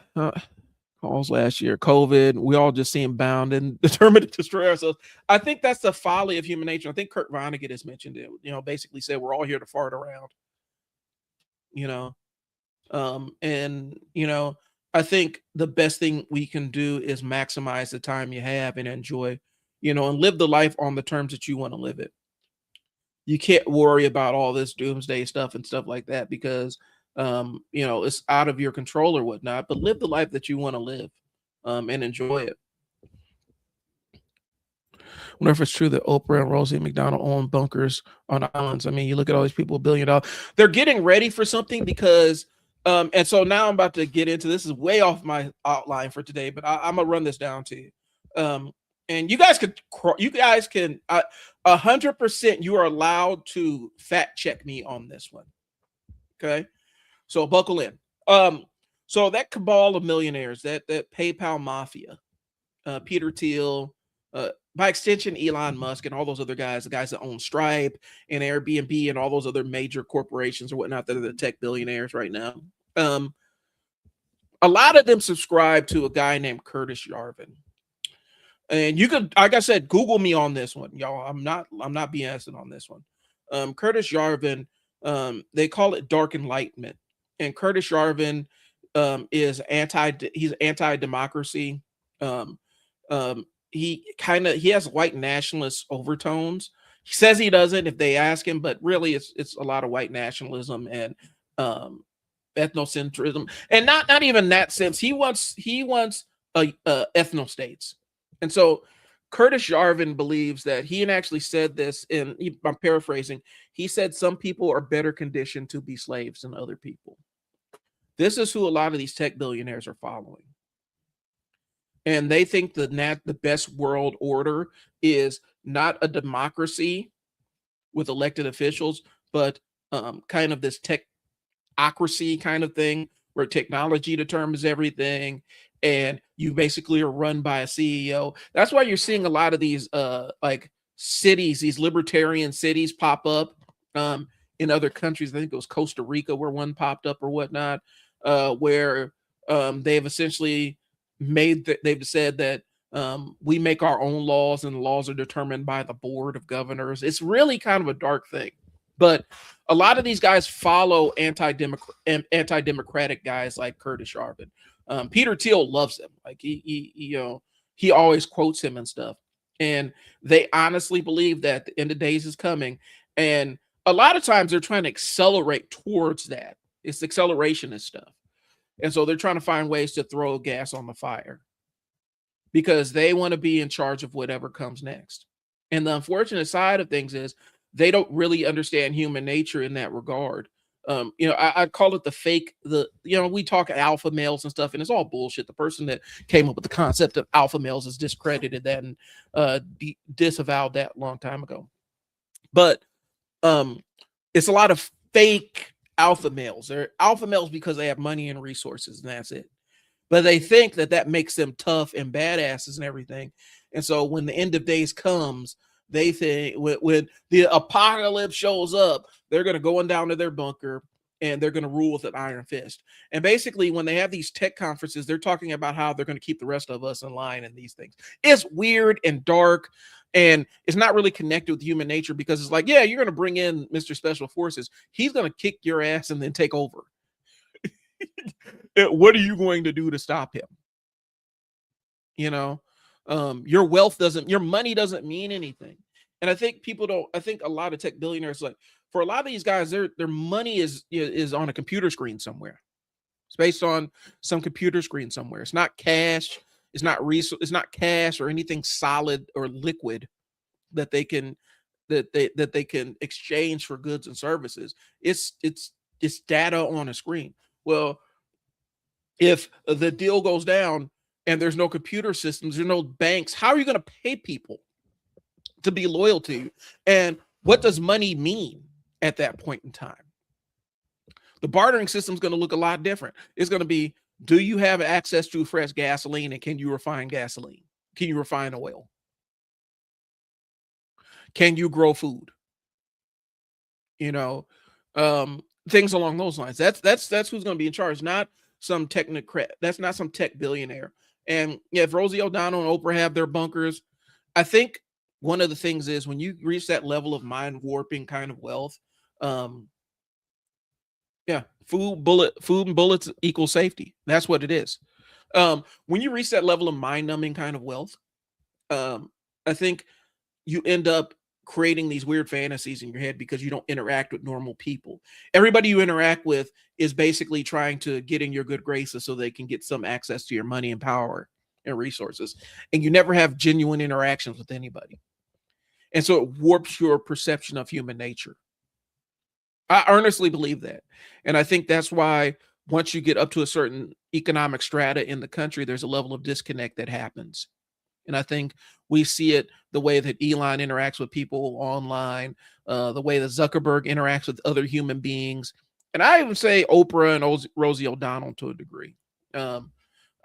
last year? COVID. We all just seem bound and determined to destroy ourselves. I think that's the folly of human nature. I think Kurt Vonnegut has mentioned it. Basically said we're all here to fart around. You know, and I think the best thing we can do is maximize the time you have and enjoy, and live the life on the terms that you want to live it. You can't worry about all this doomsday stuff and stuff like that because it's out of your control or whatnot, but live the life that you want to live, and enjoy it. I wonder if it's true that Oprah and Rosie McDonald own bunkers on islands. I mean, you look at all these people, $1 billion. They're getting ready for something because and so now I'm about to get into this. Is way off my outline for today, but I'm gonna run this down to you. And you guys can 100%. You are allowed to fact check me on this one. Okay, so buckle in. So that cabal of millionaires, that PayPal mafia, Peter Thiel, by extension, Elon Musk and all those other guys, the guys that own Stripe and Airbnb and all those other major corporations or whatnot that are the tech billionaires right now. A lot of them subscribe to a guy named Curtis Yarvin. And you could, like I said, Google me on this one, y'all. I'm not BSing on this one. Curtis Yarvin, they call it dark enlightenment. And Curtis Yarvin he's anti-democracy. He has white nationalist overtones. He says he doesn't if they ask him, but really it's a lot of white nationalism and ethnocentrism, and not even that sense. He wants ethno states. And so Curtis Yarvin believes that he actually said this I'm paraphrasing. He said some people are better conditioned to be slaves than other people. This is who a lot of these tech billionaires are following. And they think the best world order is not a democracy with elected officials, but kind of this techocracy kind of thing where technology determines everything, and you basically are run by a CEO. That's why you're seeing a lot of these like cities, these libertarian cities pop up um, in other countries. I think it was Costa Rica where one popped up or whatnot, where they've essentially they've said that we make our own laws and the laws are determined by the board of governors. It's really kind of a dark thing, but a lot of these guys follow anti-democratic guys like Curtis Yarvin. Peter Thiel loves him. Like he always quotes him and stuff. And they honestly believe that the end of days is coming. And a lot of times they're trying to accelerate towards that. It's accelerationist stuff. And so they're trying to find ways to throw gas on the fire because they want to be in charge of whatever comes next. And the unfortunate side of things is they don't really understand human nature in that regard. I call it we talk alpha males and stuff, and it's all bullshit. The person that came up with the concept of alpha males has discredited that and disavowed that a long time ago. But it's a lot of fake alpha males. They're alpha males because they have money and resources, and that's it. But they think that makes them tough and badasses and everything. And so when the end of days comes, they think when the apocalypse shows up, they're going to go on down to their bunker and they're going to rule with an iron fist. And basically, when they have these tech conferences, they're talking about how they're going to keep the rest of us in line and these things. It's weird and dark, and it's not really connected with human nature because it's like, yeah, you're going to bring in Mr. Special Forces. He's going to kick your ass and then take over. What are you going to do to stop him? Your money doesn't mean anything. And I think I think a lot of tech billionaires, like for a lot of these guys, their money is on a computer screen somewhere. It's based on some computer screen somewhere. It's not cash. It's not cash or anything solid or liquid that they can exchange for goods and services. It's data on a screen. Well, if the deal goes down and there's no computer systems, there's no banks, how are you going to pay people to be loyal to you? And what does money mean at that point in time? The bartering system is going to look a lot different. It's going to be, do you have access to fresh gasoline, and can you refine gasoline? Can you refine oil? Can you grow food? Things along those lines. That's who's going to be in charge, not some technocrat. That's not some tech billionaire. And yeah, if Rosie O'Donnell and Oprah have their bunkers, I think one of the things is when you reach that level of mind warping kind of wealth, food and bullets equal safety. That's what it is. When you reach that level of mind numbing kind of wealth, I think you end up creating these weird fantasies in your head because you don't interact with normal people. Everybody you interact with is basically trying to get in your good graces so they can get some access to your money and power and resources. And you never have genuine interactions with anybody. And so it warps your perception of human nature. I earnestly believe that. And I think that's why once you get up to a certain economic strata in the country, there's a level of disconnect that happens. And I think we see it the way that Elon interacts with people online, the way that Zuckerberg interacts with other human beings. And I even say Oprah and Rosie O'Donnell to a degree. I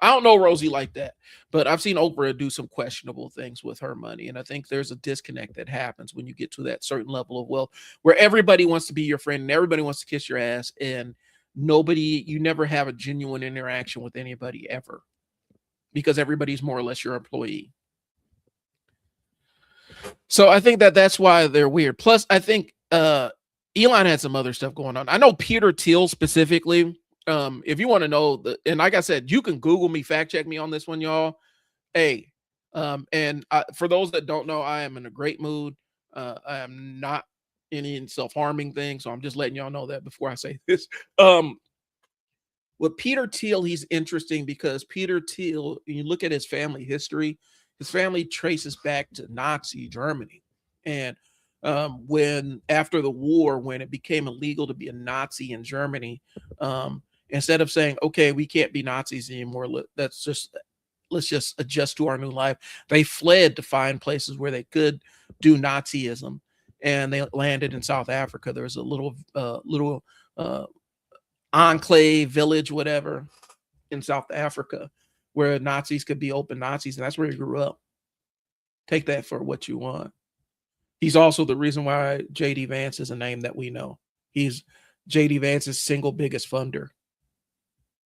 don't know Rosie like that, but I've seen Oprah do some questionable things with her money. And I think there's a disconnect that happens when you get to that certain level of wealth where everybody wants to be your friend and everybody wants to kiss your ass. And you never have a genuine interaction with anybody ever, because everybody's more or less your employee. So I think that's why they're weird. Plus, I think Elon had some other stuff going on. I know Peter Thiel specifically. If you want to know, and like I said, you can Google me, fact check me on this one, y'all. Hey, for those that don't know, I am in a great mood. I am not any self-harming thing, so I'm just letting y'all know that before I say this. With Peter Thiel, he's interesting because Peter Thiel, you look at his family history, his family traces back to Nazi Germany. And when after the war, when it became illegal to be a Nazi in Germany, instead of saying, okay, we can't be Nazis anymore, let's just adjust to our new life, they fled to find places where they could do Nazism. and they landed in South Africa. There was a little uh, enclave village, whatever, in South Africa, where Nazis could be open Nazis, and that's where he grew up. Take that for what you want. He's also the reason why JD Vance is a name that we know. He's JD Vance's single biggest funder.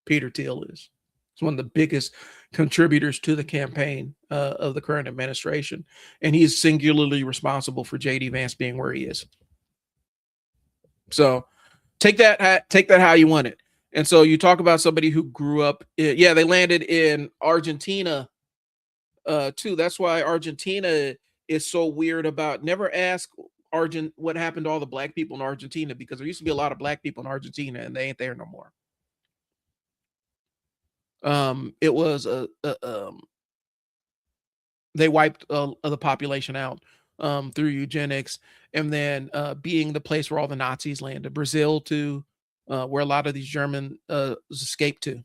Peter Thiel is. He's one of the biggest contributors to the campaign of the current administration, and he's singularly responsible for JD Vance being where he is. So take that how you want it. And so you talk about somebody who grew up, yeah, they landed in Argentina too. That's why Argentina is so weird about, never ask what happened to all the black people in Argentina, because there used to be a lot of black people in Argentina and they ain't there no more. It was they wiped the population out through eugenics, and then being the place where all the Nazis landed. Brazil too, where a lot of these German escaped to.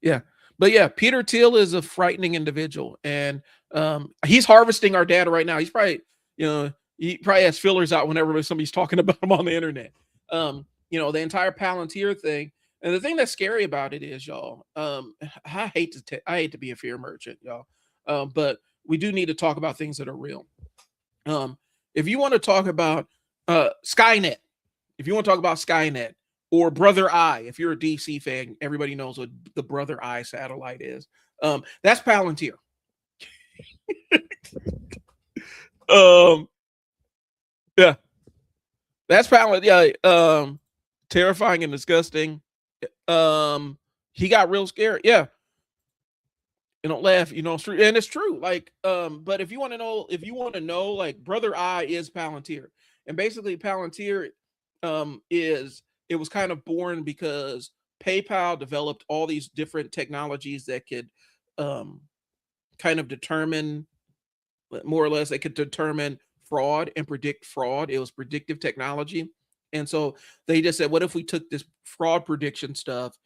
Yeah. But yeah, Peter Thiel is a frightening individual, and he's harvesting our data right now. He's probably, he probably has fillers out whenever somebody's talking about him on the internet. The entire Palantir thing. And the thing that's scary about it is, y'all, I hate to be a fear merchant, y'all. But we do need to talk about things that are real. If you want to talk about Skynet, if you want to talk about Skynet, or Brother Eye, if you're a DC fan, everybody knows what the Brother Eye satellite is. That's Palantir. Yeah, that's Palantir. Yeah, terrifying and disgusting. He got real scared. Yeah, don't laugh. And it's true. Like, but if you want to know, like, Brother Eye is Palantir, and basically Palantir, it was kind of born because PayPal developed all these different technologies that could kind of determine, more or less, they could determine fraud and predict fraud. It was predictive technology. And so they just said, what if we took this fraud prediction stuff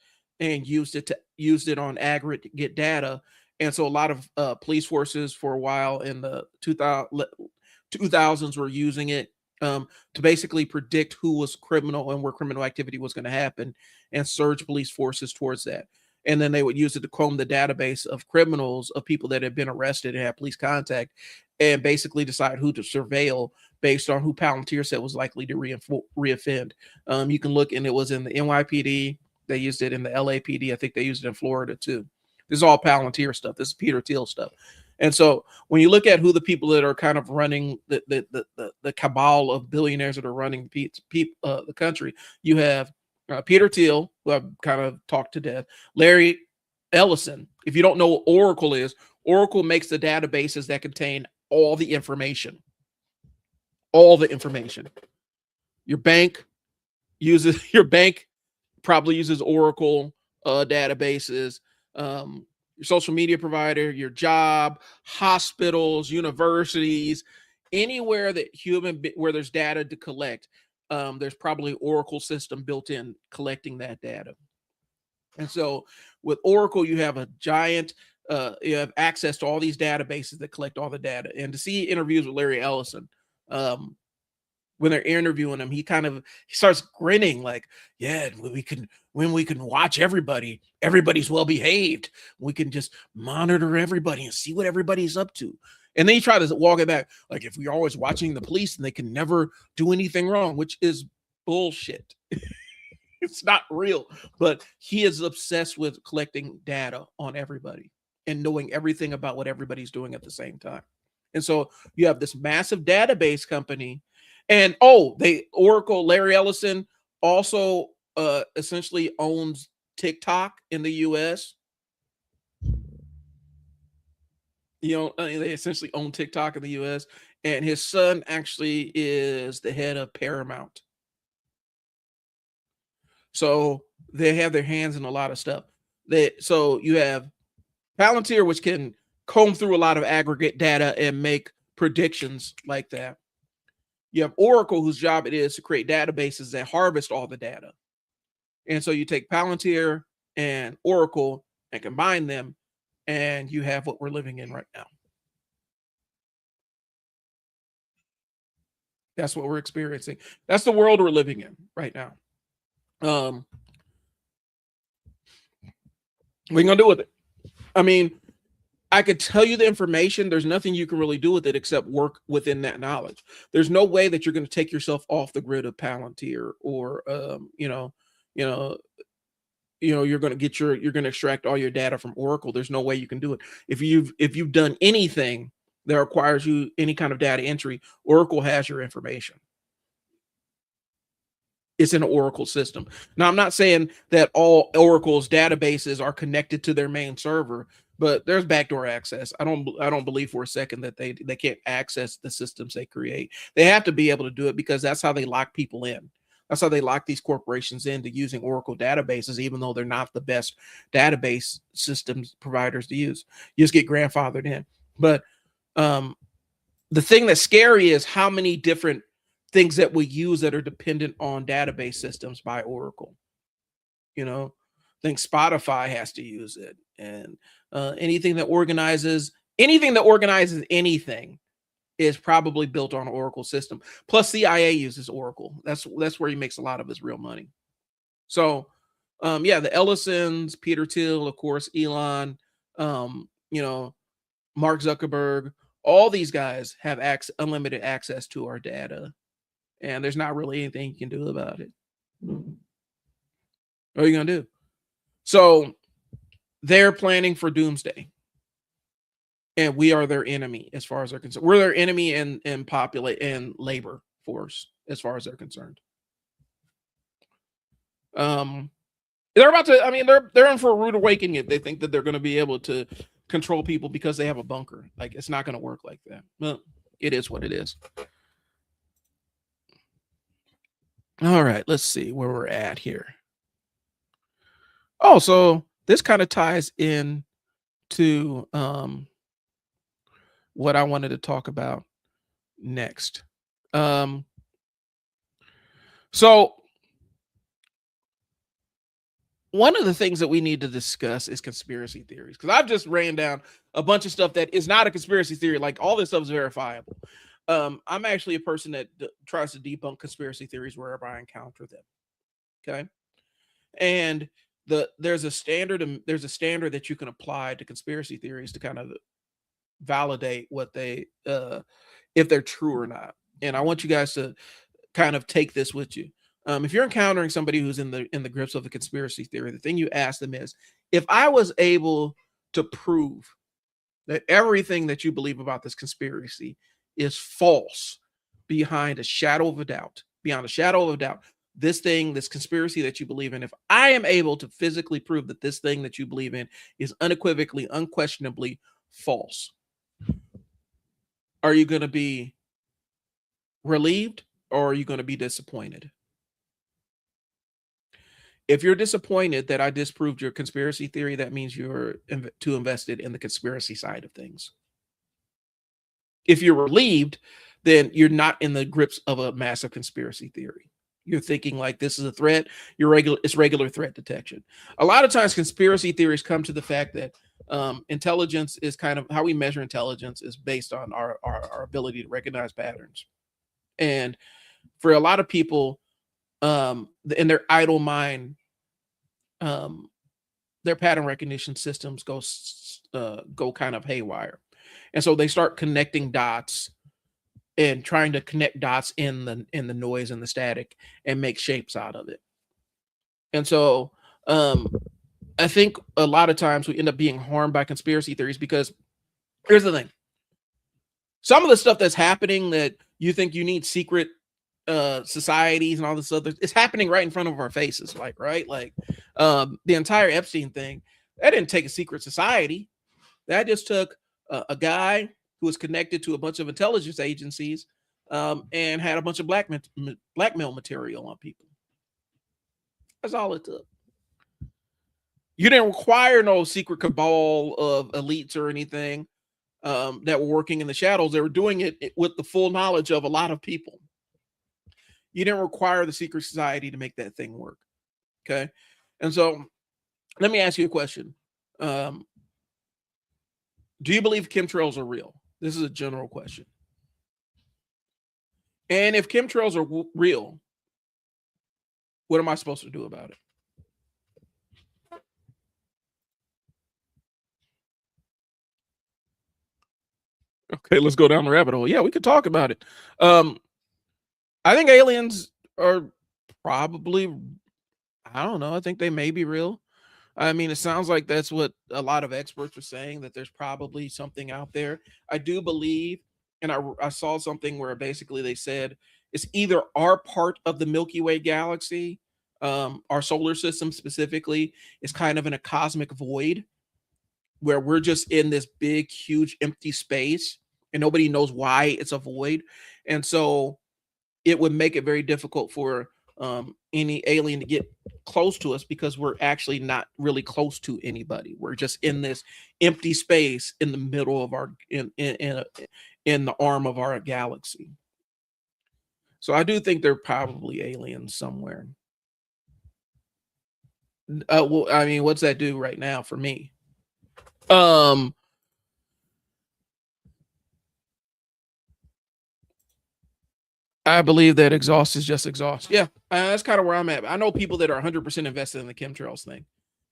and used it on aggregate data? And so a lot of police forces for a while in the 2000s were using it to basically predict who was criminal and where criminal activity was going to happen, and surge police forces towards that. And then they would use it to comb the database of criminals, of people that had been arrested and had police contact, and basically decide who to surveil based on who Palantir said was likely to reoffend. You can look, and it was in the NYPD. They used it in the LAPD. I think they used it in Florida too. This is all Palantir stuff. This is Peter Thiel stuff. And so when you look at who the people that are kind of running the cabal of billionaires that are running the country, you have Peter Thiel, who I've kind of talked to death, Larry Ellison. If you don't know what Oracle is, Oracle makes the databases that contain all the information. All the information. Your bank probably uses Oracle databases. Your social media provider, your job, hospitals, universities, anywhere where there's data to collect, there's probably Oracle system built in collecting that data. And so with Oracle, you have a giant, you have access to all these databases that collect all the data. And to see interviews with Larry Ellison, when they're interviewing him, he starts grinning like, yeah, when we can watch everybody's well behaved. We can just monitor everybody and see what everybody's up to. And then he tried to walk it back, like, if we're always watching the police and they can never do anything wrong, which is bullshit. It's not real. But he is obsessed with collecting data on everybody and knowing everything about what everybody's doing at the same time. And so you have this massive database company. And Oracle, Larry Ellison also essentially owns TikTok in the US. They essentially own TikTok in the US, and his son actually is the head of Paramount. So they have their hands in a lot of stuff. So you have Palantir, which can comb through a lot of aggregate data and make predictions like that. You have Oracle, whose job it is to create databases that harvest all the data. And so you take Palantir and Oracle and combine them, and you have what we're living in right now. That's what we're experiencing. That's the world we're living in right now. What are you gonna do with it? I mean, I could tell you the information. There's nothing you can really do with it except work within that knowledge. There's no way that you're going to take yourself off the grid of Palantir or, you know, you're going to you're going to extract all your data from Oracle. There's no way you can do it. If you've done anything that requires you any kind of data entry, Oracle has your information. It's an Oracle system. Now, I'm not saying that all Oracle's databases are connected to their main server, but there's backdoor access. I don't believe for a second that they can't access the systems they create. They have to be able to do it because that's how they lock people in. That's how they lock these corporations into using Oracle databases, even though they're not the best database systems providers to use. You just get grandfathered in. But the thing that's scary is how many different things that we use that are dependent on database systems by Oracle. I think Spotify has to use it, and anything that organizes anything is probably built on an Oracle system. Plus, CIA uses Oracle. That's where he makes a lot of his real money. So, yeah, the Ellisons, Peter Thiel, of course, Elon, Mark Zuckerberg, all these guys have unlimited access to our data, and there's not really anything you can do about it. What are you gonna do? So they're planning for doomsday, and we are their enemy as far as they're concerned. We're their enemy in populate and labor force as far as they're concerned. They're about to. I mean, they're in for a rude awakening if they think that they're going to be able to control people because they have a bunker. Like, it's not going to work like that. Well, it is what it is. All right, let's see where we're at here. Oh, so this kind of ties in to what I wanted to talk about next. So one of the things that we need to discuss is conspiracy theories, because I've just ran down a bunch of stuff that is not a conspiracy theory. Like, all this stuff is verifiable. I'm actually a person that tries to debunk conspiracy theories wherever I encounter them. Okay, and there's a standard that you can apply to conspiracy theories to kind of validate what they if they're true or not. And I want you guys to kind of take this with you. If you're encountering somebody who's in the grips of a conspiracy theory, the thing you ask them is, if I was able to prove that everything that you believe about this conspiracy is false beyond a shadow of a doubt, this conspiracy that you believe in, if I am able to physically prove that this thing that you believe in is unequivocally, unquestionably false, are you going to be relieved or are you going to be disappointed? If you're disappointed that I disproved your conspiracy theory, that means you're too invested in the conspiracy side of things. If you're relieved, then you're not in the grips of a massive conspiracy theory. You're thinking like, this is a threat. It's regular threat detection. A lot of times conspiracy theories come to the fact that intelligence is kind of how we measure intelligence is based on our ability to recognize patterns. And for a lot of people, in their idle mind, their pattern recognition systems go kind of haywire, and so they start connecting dots and trying to connect dots in the noise and the static and make shapes out of it. And so I think a lot of times we end up being harmed by conspiracy theories because here's the thing: some of the stuff that's happening that you think you need secret societies and all this other, it's happening right in front of our faces. Like, right, like the entire Epstein thing, that didn't take a secret society. That just took a guy who was connected to a bunch of intelligence agencies and had a bunch of blackmail material on people. That's all it took. You didn't require no secret cabal of elites or anything that were working in the shadows. They were doing it with the full knowledge of a lot of people. You didn't require the secret society to make that thing work. Okay. And so let me ask you a question. Do you believe chemtrails are real? This is a general question. And if chemtrails are real, what am I supposed to do about it? Okay, let's go down the rabbit hole. Yeah, we could talk about it. Um, I think aliens are probably, I don't know, I think they may be real. I mean, it sounds like that's what a lot of experts are saying, that there's probably something out there. I do believe, and I saw something where basically they said it's either our part of the Milky Way galaxy, our solar system specifically, is kind of in a cosmic void where we're just in this big, huge, empty space and nobody knows why it's a void. And so it would make it very difficult for any alien to get close to us because we're actually not really close to anybody. We're just in this empty space in the middle of our in the arm of our galaxy. So I do think they're probably aliens somewhere. Well, I mean, what's that do right now for me? Um, I believe that exhaust is just exhaust. Yeah, that's kind of where I'm at. I know people that are 100% invested in the chemtrails thing,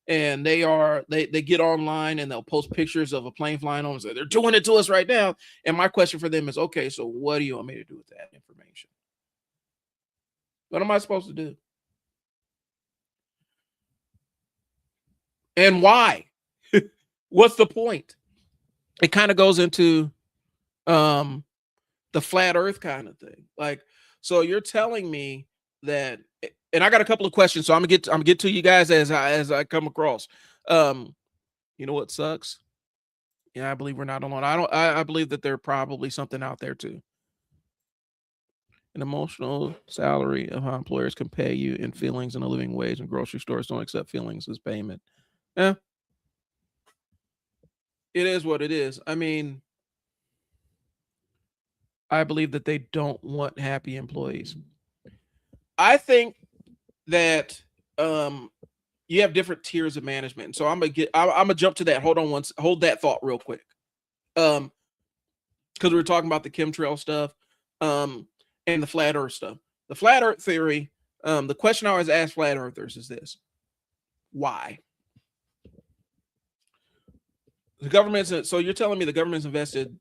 and they get online and they'll post pictures of a plane flying on and say they're doing it to us right now. And my question for them is, okay, so what do you want me to do with that information? What am I supposed to do? And why? What's the point? It kind of goes into um the flat earth kind of thing. Like, so you're telling me that, and I got a couple of questions, so I'm gonna get to you guys as I come across. Um, you know what sucks? Yeah, I believe we're not alone. I believe that there probably something out there too. An emotional salary of how employers can pay you in feelings and a living wage, and grocery stores don't accept feelings as payment. Yeah, it is what it is. I mean, I believe that they don't want happy employees. I think that um you have different tiers of management. So I'm gonna jump to that. Hold on once, hold that thought real quick. Um, because we were talking about the chemtrail stuff, and the flat earth stuff. The flat earth theory, the question I always ask flat earthers is this: why? The government's, so you're telling me the government's invested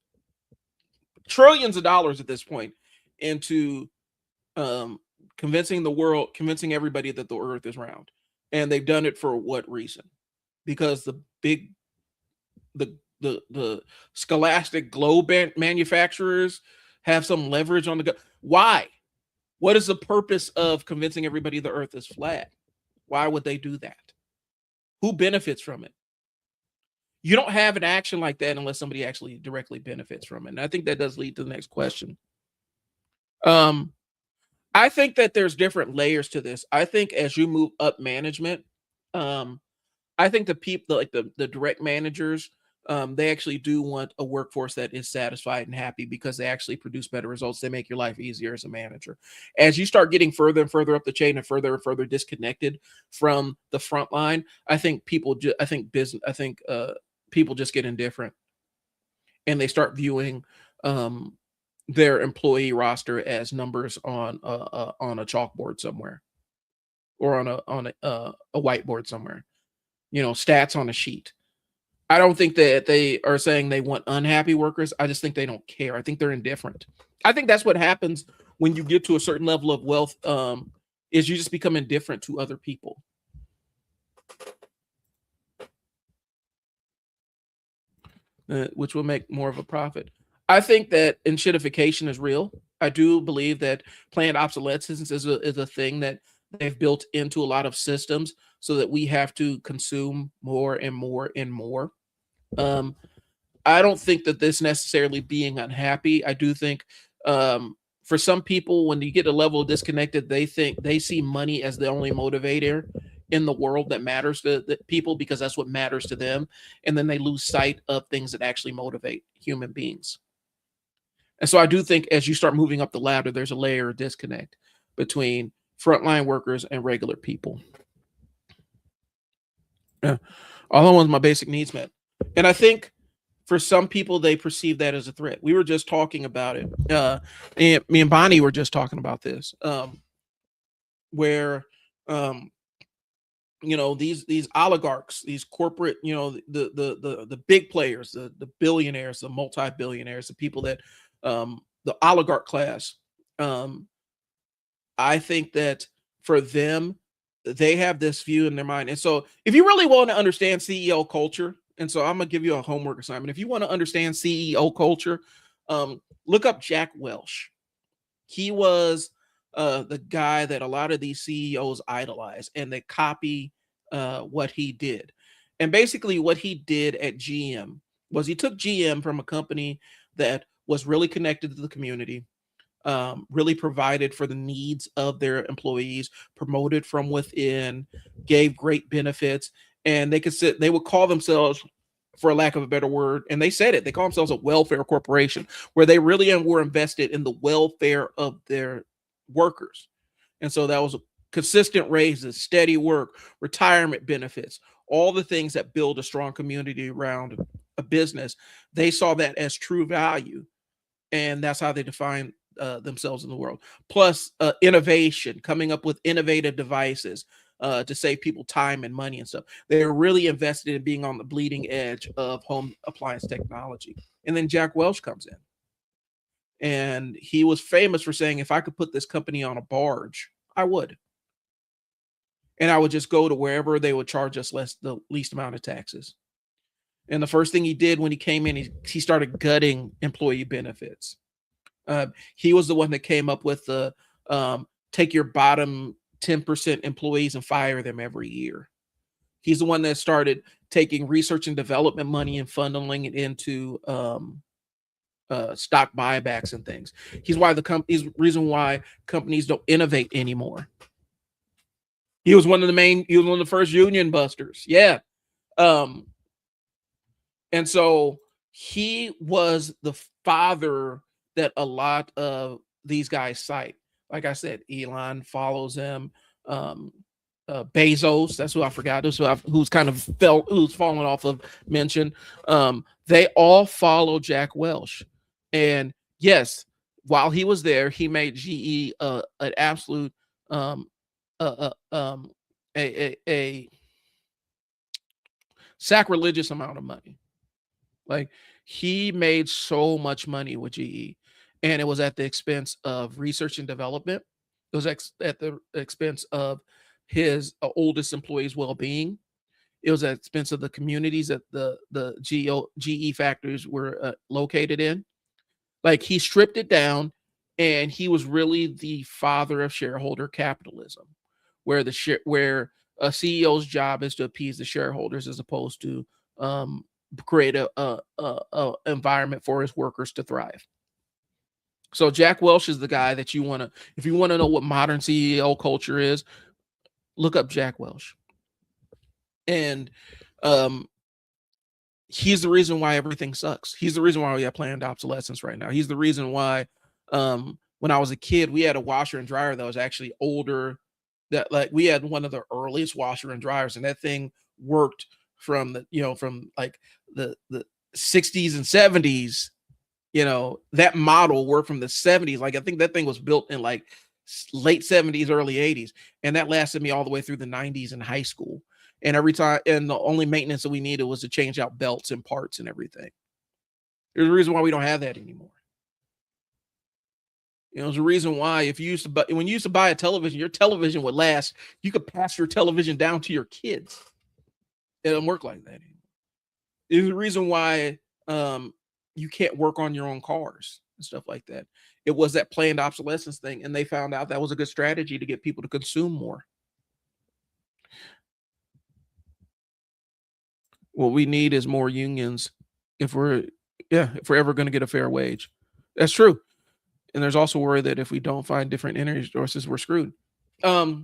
trillions of dollars at this point into um convincing the world, convincing everybody that the earth is round. And they've done it for what reason? Because the scholastic globe manufacturers have some leverage on the why? What is the purpose of convincing everybody the earth is flat? Why would they do that? Who benefits from it? You don't have an action like that unless somebody actually directly benefits from it. And I think that does lead to the next question. Um, I think that there's different layers to this. I think as you move up management, um, I think the people, like the direct managers, they actually do want a workforce that is satisfied and happy because they actually produce better results. They make your life easier as a manager. As you start getting further and further up the chain and further disconnected from the front line, I think people just get indifferent and they start viewing um, their employee roster as numbers on a chalkboard somewhere or on a whiteboard somewhere. You know, stats on a sheet. I don't think that they are saying they want unhappy workers. I just think they don't care. I think they're indifferent. I think that's what happens when you get to a certain level of wealth. Is you just become indifferent to other people, which will make more of a profit. I think that enshittification is real. I do believe that planned obsolescence is a thing that they've built into a lot of systems so that we have to consume more and more and more. Um, I don't think that this necessarily being unhappy. I do think for some people, when you get a level of disconnected, they think they see money as the only motivator in the world that matters to the people because that's what matters to them. And then they lose sight of things that actually motivate human beings. And so I do think as you start moving up the ladder, there's a layer of disconnect between frontline workers and regular people. Yeah. All I want is my basic needs met. And I think For some people, they perceive that as a threat. We were just talking about it. And me and Bonnie were just talking about this, where um, these oligarchs, these corporate, the big players, the billionaires, the multi-billionaires, the people that the oligarch class. Um, I think that for them, they have this view in their mind. And so if you really want to understand CEO culture, and so I'm gonna give you a homework assignment. If you want to understand CEO culture, look up Jack Welch. He was the guy that a lot of these CEOs idolize, and they copy what he did. And basically, what he did at GM was he took GM from a company that was really connected to the community, really provided for the needs of their employees, promoted from within, gave great benefits, and they would call themselves, for lack of a better word, and they said it, they call themselves a welfare corporation, where they really were invested in the welfare of their workers. And so that was consistent raises, steady work, retirement benefits, all the things that build a strong community around a business. They saw that as true value, and that's how they define themselves in the world. Plus, innovation, coming up with innovative devices to save people time and money and stuff. They're really invested in being on the bleeding edge of home appliance technology. And then Jack Welch comes in, and he was famous for saying, if I could put this company on a barge, I would. And I would just go to wherever they would charge us the least amount of taxes. And the first thing he did when he came in, he started gutting employee benefits. He was the one that came up with the take your bottom 10% employees and fire them every year. He's the one that started taking research and development money and funneling it into stock buybacks and things. He's reason why companies don't innovate anymore. He was one of the first union busters. Yeah. And so he was the father that a lot of these guys cite. Like I said, Elon follows him. Bezos, that's who I forgot. Who's fallen off of mention. They all follow Jack Welch. And yes, while he was there, he made GE an absolute a sacrilegious amount of money. Like, he made so much money with GE, and it was at the expense of research and development. It was at the expense of his oldest employees' well-being. It was at the expense of the communities that the GE factories were located in. Like, he stripped it down, and he was really the father of shareholder capitalism, where where a CEO's job is to appease the shareholders as opposed to create a environment for his workers to thrive. So Jack Welch is the guy that if you want to know what modern CEO culture is, look up Jack Welch. And he's the reason why everything sucks. He's the reason why we have planned obsolescence right now. He's the reason why when I was a kid, we had a washer and dryer that was actually older. That, like, we had one of the earliest washer and dryers, and that thing worked from like the 60s and 70s. That model worked from the 70s. Like, I think that thing was built in like late 70s, early 80s, and that lasted me all the way through the 90s in high school. And the only maintenance that we needed was to change out belts and parts and everything. There's a reason why we don't have that anymore. There's a reason why when you used to buy a television, your television would last. You could pass your television down to your kids. It doesn't work like that anymore. There's a reason why you can't work on your own cars and stuff like that. It was that planned obsolescence thing, and they found out that was a good strategy to get people to consume more. What we need is more unions if we're ever going to get a fair wage. That's true. And there's also worry that if we don't find different energy sources, we're screwed. I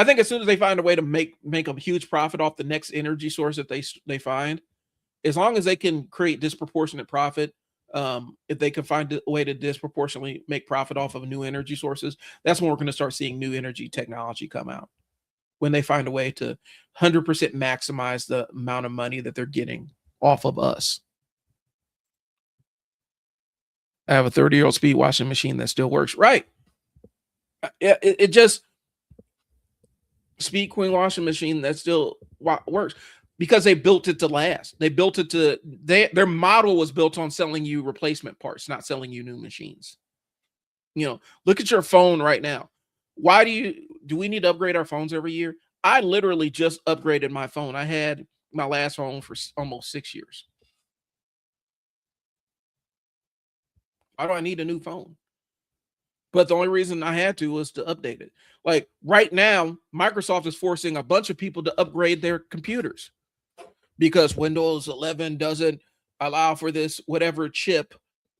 think as soon as they find a way to make a huge profit off the next energy source that they find, as long as they can create disproportionate profit, if they can find a way to disproportionately make profit off of new energy sources, that's when we're going to start seeing new energy technology come out. When they find a way to 100% maximize the amount of money that they're getting off of us. I have a 30-year-old speed washing machine that still works. Right. It just speed queen washing machine that still works because they built it to last. They built it to their model was built on selling you replacement parts, not selling you new machines. Look at your phone right now. Why do we need to upgrade our phones every year? I literally just upgraded my phone. I had my last phone for almost 6 years. Why do I need a new phone? But the only reason I had to was to update it. Like right now, Microsoft is forcing a bunch of people to upgrade their computers because Windows 11 doesn't allow for this whatever chip.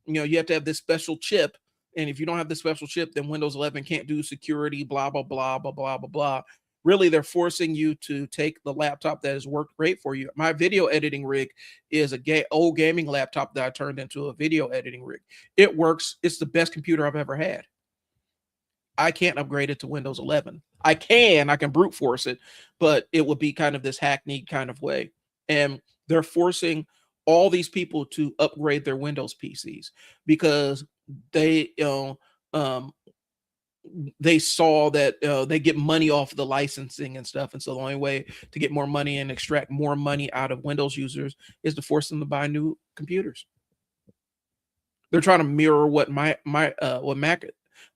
You have to have this special chip. And if you don't have this special chip, then Windows 11 can't do security, blah, blah, blah, blah, blah, blah, blah. Really, they're forcing you to take the laptop that has worked great for you. My video editing rig is a old gaming laptop that I turned into a video editing rig. It works. It's the best computer I've ever had. I can't upgrade it to Windows 11. I can brute force it, but it would be kind of this hackneyed kind of way. And they're forcing all these people to upgrade their Windows PCs because they saw that they get money off the licensing and stuff. And so the only way to get more money and extract more money out of Windows users is to force them to buy new computers. They're trying to mirror what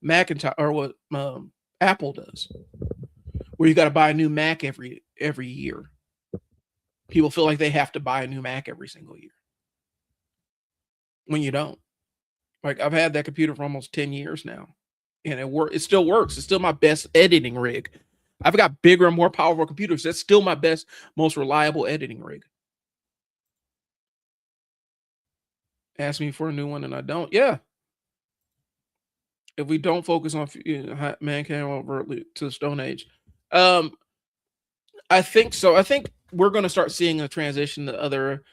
Macintosh or what Apple does, where you got to buy a new Mac every year. People feel like they have to buy a new Mac every single year when you don't. Like I've had that computer for almost 10 years now, and it still works. It's still my best editing rig. I've got bigger and more powerful computers. That's still my best, most reliable editing rig. Ask me for a new one and I don't. Yeah. If we don't focus on mankind overtly to the Stone Age, I think so. I think we're going to start seeing a transition to other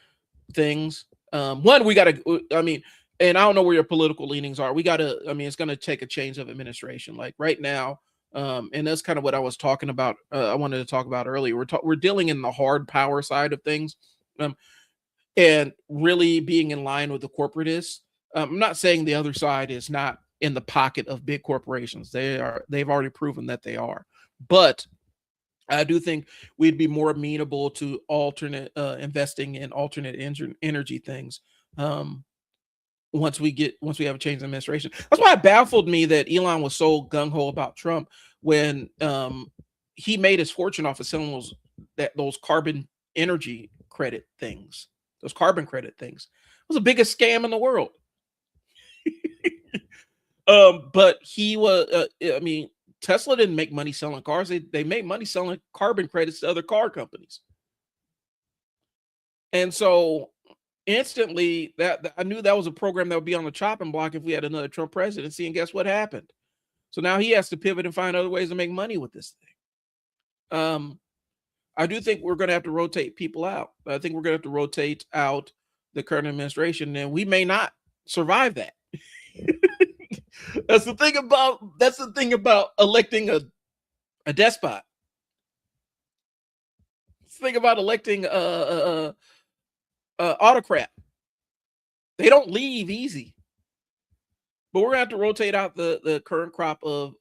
things. One, we got to. I mean, and I don't know where your political leanings are. We got to. I mean, it's going to take a change of administration. Like right now, and that's kind of what I was talking about. I wanted to talk about earlier. We're dealing in the hard power side of things, and really being in line with the corporatists. I'm not saying the other side is not in the pocket of big corporations. They've already proven that they are. But I do think we'd be more amenable to alternate investing in alternate energy things once we have a change in administration. That's why it baffled me that Elon was so gung-ho about Trump when he made his fortune off of selling those carbon energy credit things. Those carbon credit things. It was the biggest scam in the world. But he was, I mean, Tesla didn't make money selling cars. They made money selling carbon credits to other car companies. And so instantly that I knew that was a program that would be on the chopping block if we had another Trump presidency. And guess what happened? So now he has to pivot and find other ways to make money with this thing. I do think we're going to have to rotate people out. I think we're going to have to rotate out the current administration, and we may not survive that. That's the thing about electing a despot. Think about electing a autocrat. They don't leave easy. But we're gonna have to rotate out the current crop of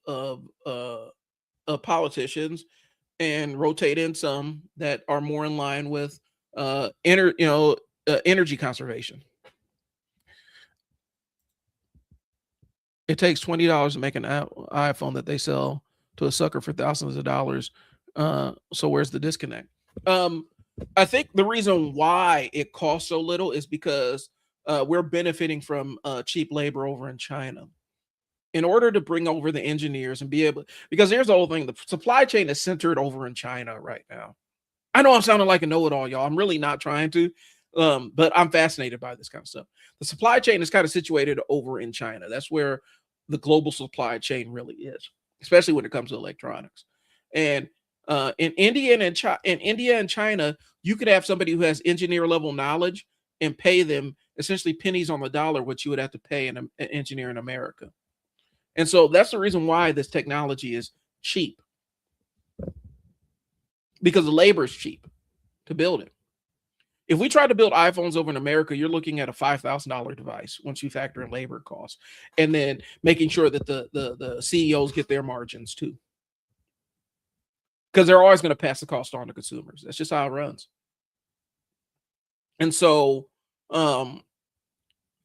politicians and rotate in some that are more in line with energy conservation. It takes $20 to make an iPhone that they sell to a sucker for thousands of dollars. So where's the disconnect? I think the reason why it costs so little is because we're benefiting from cheap labor over in China. In order to bring over the engineers and be able, because here's the whole thing, the supply chain is centered over in China right now. I know I'm sounding like a know-it-all, y'all. I'm really not trying to, but I'm fascinated by this kind of stuff. The supply chain is kind of situated over in China. That's where the global supply chain really is, especially when it comes to electronics. And in India and China, you could have somebody who has engineer level knowledge and pay them essentially pennies on the dollar, what you would have to pay an engineer in America. And so that's the reason why this technology is cheap, because the labor is cheap to build it. If we try to build iPhones over in America, you're looking at a $5,000 device once you factor in labor costs, and then making sure that the CEOs get their margins too, because they're always going to pass the cost on to consumers. That's just how it runs. And so, um,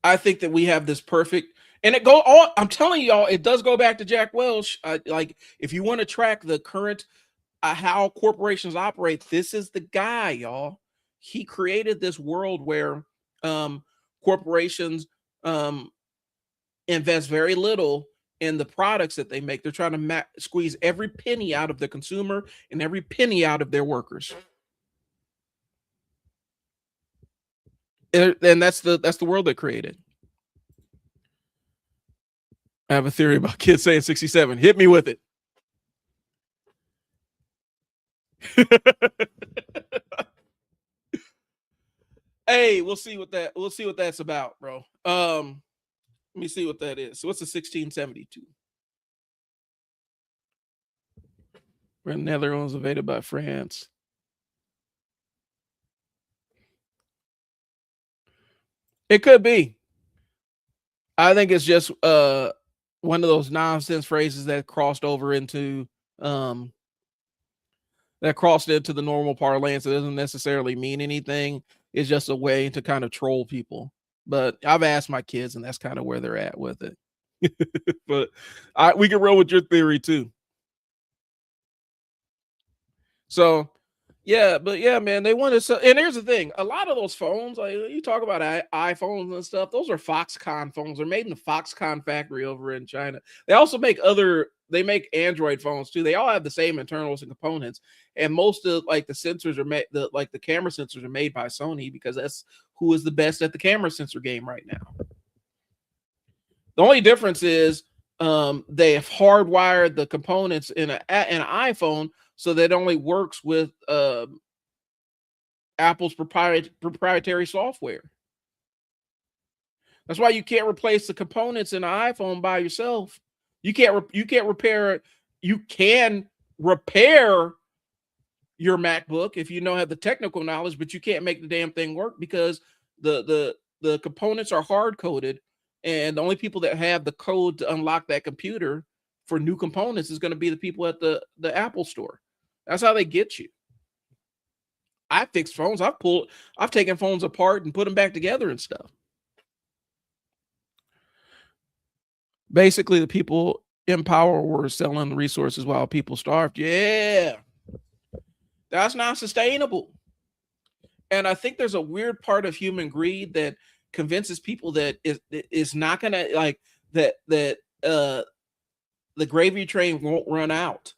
I think that we have this perfect, and it go all. I'm telling y'all, it does go back to Jack Welch. Like, if you want to track the current how corporations operate, this is the guy, y'all. He created this world where corporations invest very little in the products that they make. They're trying to squeeze every penny out of the consumer and every penny out of their workers. And that's the world they created. I have a theory about kids saying 67. Hit me with it. Hey, we'll see what that's about, bro. Let me see what that is. So what's a 1672? Where the Netherlands was invaded by France. It could be. I think it's just one of those nonsense phrases that crossed over into the normal parlance. It doesn't necessarily mean anything. It's just a way to kind of troll people. But I've asked my kids, and that's kind of where they're at with it. But we can roll with your theory too. So yeah, but yeah, man, they want to. And here's the thing: a lot of those phones, like you talk about iPhones and stuff, those are Foxconn phones. They're made in the Foxconn factory over in China. They also make They make Android phones too. They all have the same internals and components, and most of like the sensors are made. The camera sensors are made by Sony because that's who is the best at the camera sensor game right now. The only difference is they have hardwired the components in an iPhone so that it only works with Apple's proprietary software. That's why you can't replace the components in an iPhone by yourself. You can't repair. You can repair your MacBook if you don't have the technical knowledge, but you can't make the damn thing work because the components are hard coded, and the only people that have the code to unlock that computer for new components is going to be the people at the Apple store. That's how they get you. I fixed phones. I've taken phones apart and put them back together and stuff. Basically, the people in power were selling resources while people starved. Yeah. That's not sustainable. And I think there's a weird part of human greed that convinces people that is not gonna like that the gravy train won't run out.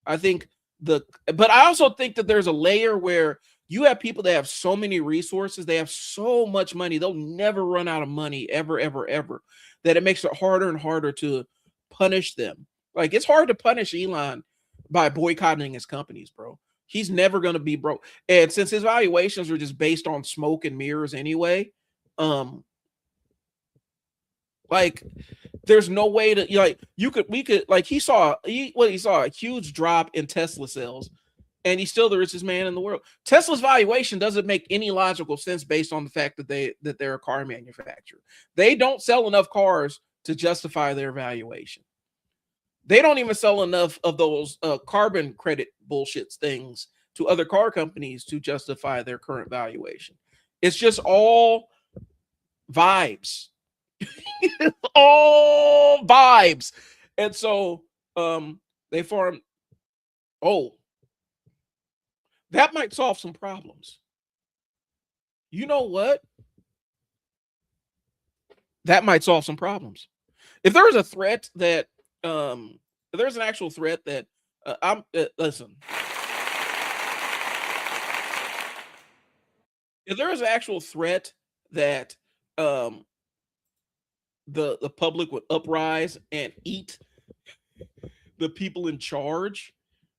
But I also think that there's a layer where you have people that have so many resources, they have so much money, they'll never run out of money ever, ever, ever, that it makes it harder and harder to punish them. Like it's hard to punish Elon by boycotting his companies, bro. He's never going to be broke. And since his valuations are just based on smoke and mirrors anyway, like there's no way to he saw a huge drop in Tesla sales, and he's still the richest man in the world. Tesla's valuation doesn't make any logical sense based on the fact that they're a car manufacturer. They don't sell enough cars to justify their valuation. They don't even sell enough of those carbon credit bullshit things to other car companies to justify their current valuation. It's just all vibes. All vibes. And so they form, that might solve some problems. You know what? That might solve some problems. If there is a threat that if there's an actual threat that listen, if there is an actual threat that the public would uprise and eat the people in charge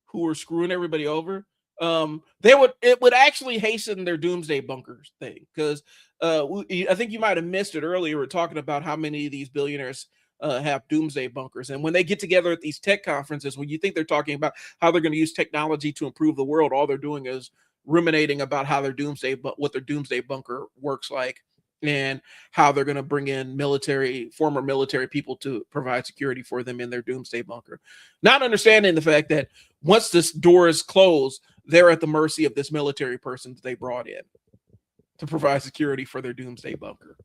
who are screwing everybody over, it would actually hasten their doomsday bunkers thing, because I think you might have missed it earlier. We're talking about how many of these billionaires have doomsday bunkers, and when they get together at these tech conferences, when you think they're talking about how they're going to use technology to improve the world, all they're doing is ruminating about how their doomsday, but what their doomsday bunker works like, and how they're going to bring in former military people to provide security for them in their doomsday bunker. Not understanding the fact that once this door is closed, they're at the mercy of this military person that they brought in to provide security for their doomsday bunker.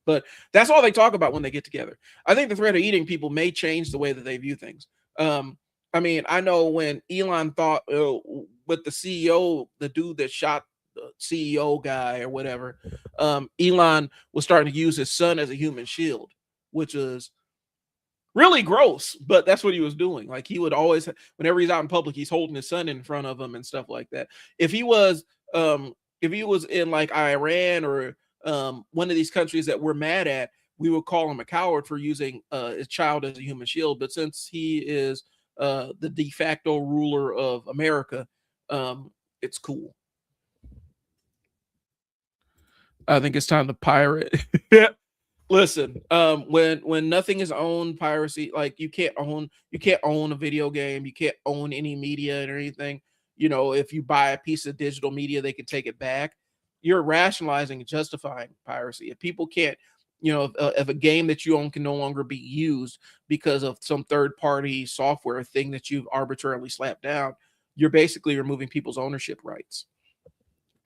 But that's all they talk about when they get together. I think the threat of eating people may change the way that they view things. I mean, I know when Elon thought with the CEO, the dude that shot the CEO guy or whatever, Elon was starting to use his son as a human shield, which is really gross, but that's what he was doing. Like, he would always, whenever he's out in public, he's holding his son in front of him and stuff like that. If he was in like Iran or one of these countries that we're mad at, we would call him a coward for using his child as a human shield. But since he is the de facto ruler of America, it's cool. I think it's time to pirate. Listen, when nothing is owned, piracy, like you can't own a video game, you can't own any media or anything. You know, if you buy a piece of digital media, they can take it back. You're rationalizing and justifying piracy. If people can't, if a game that you own can no longer be used because of some third-party software thing that you've arbitrarily slapped down, you're basically removing people's ownership rights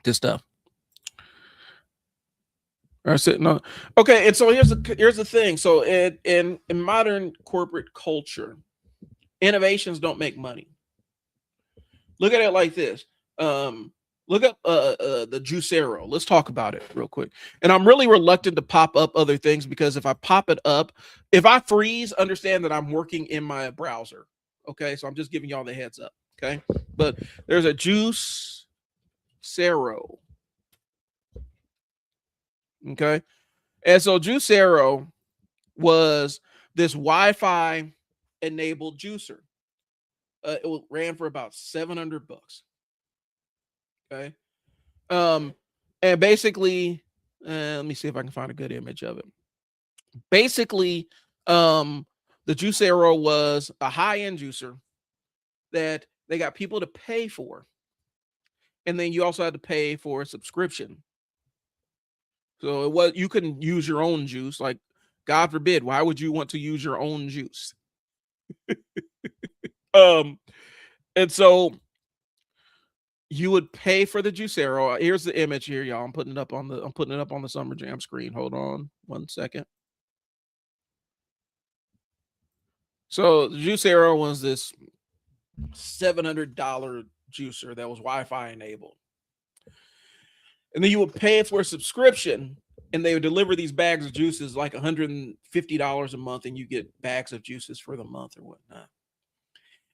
to stuff. No. Okay, and so here's the thing. So in modern corporate culture, innovations don't make money. Look at it like this. Look up the Juicero. Let's talk about it real quick. And I'm really reluctant to pop up other things because if I pop it up, if I freeze, understand that I'm working in my browser. Okay, so I'm just giving y'all the heads up. Okay, but there's a Juicero. Okay, and so Juicero was this Wi-Fi enabled juicer. It ran for about $700. Okay, and basically, let me see if I can find a good image of it. Basically, the Juicero was a high-end juicer that they got people to pay for, and then you also had to pay for a subscription. So you couldn't use your own juice. Like, God forbid, why would you want to use your own juice? And so you would pay for the Juicero. Here's the image here, y'all. I'm putting it up on the Summer Jam screen. Hold on 1 second. So the Juicero was this $700 juicer that was Wi-Fi enabled. And then you would pay for a subscription, and they would deliver these bags of juices like $150 a month, and you get bags of juices for the month or whatnot.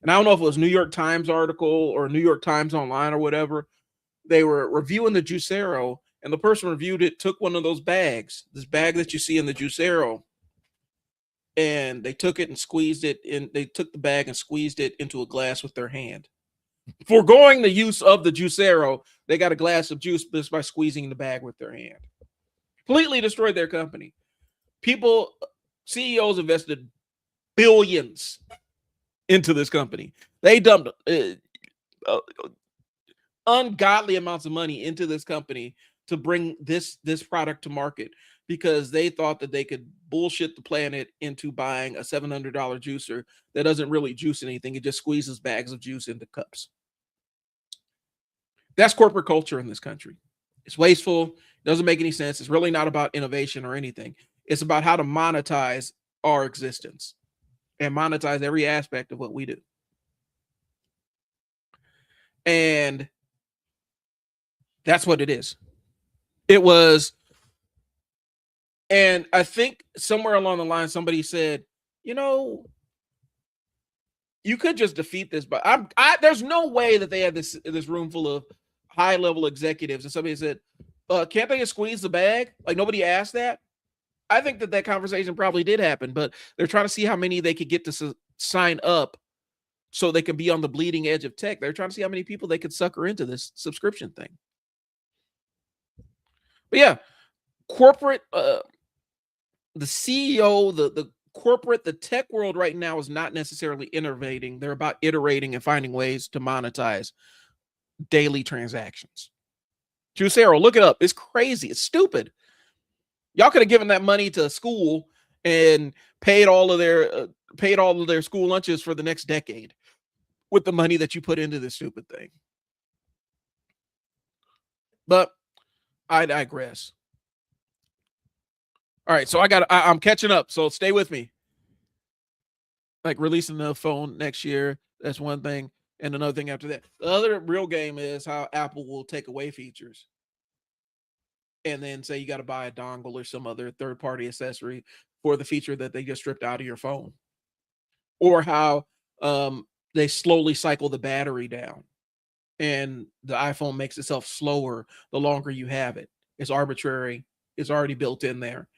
And I don't know if it was New York Times article or New York Times Online or whatever. They were reviewing the Juicero, and the person reviewed it, took one of those bags, this bag that you see in the Juicero, and they took it and squeezed it in. They took the bag and squeezed it into a glass with their hand. Foregoing the use of the Juicero, they got a glass of juice just by squeezing the bag with their hand. Completely destroyed their company. CEOs invested billions into this company. They dumped ungodly amounts of money into this company to bring this product to market because they thought that they could bullshit the planet into buying a $700 juicer that doesn't really juice anything. It just squeezes bags of juice into cups. That's corporate culture in this country. It's wasteful. It doesn't make any sense. It's really not about innovation or anything. It's about how to monetize our existence and monetize every aspect of what we do. And that's what it is. It was, and I think somewhere along the line, somebody said, you could just defeat this, but there's no way that they had this room full of high-level executives, and somebody said, can't they just squeeze the bag? Like, nobody asked that. I think that conversation probably did happen, but they're trying to see how many they could get to sign up so they can be on the bleeding edge of tech. They're trying to see how many people they could sucker into this subscription thing. But yeah, corporate, the CEO, the corporate, the tech world right now is not necessarily innovating. They're about iterating and finding ways to monetize daily transactions. Juicero, look it up. It's crazy. It's stupid. Y'all could have given that money to school and paid all of their school lunches for the next decade with the money that you put into this stupid thing. But I digress. All right, so I'm catching up, so stay with me. Like releasing the phone next year, that's one thing. And another thing after that. The other real game is how Apple will take away features and then say you got to buy a dongle or some other third-party accessory for the feature that they just stripped out of your phone. Or how they slowly cycle the battery down and the iPhone makes itself slower the longer you have it. It's arbitrary. It's already built in there.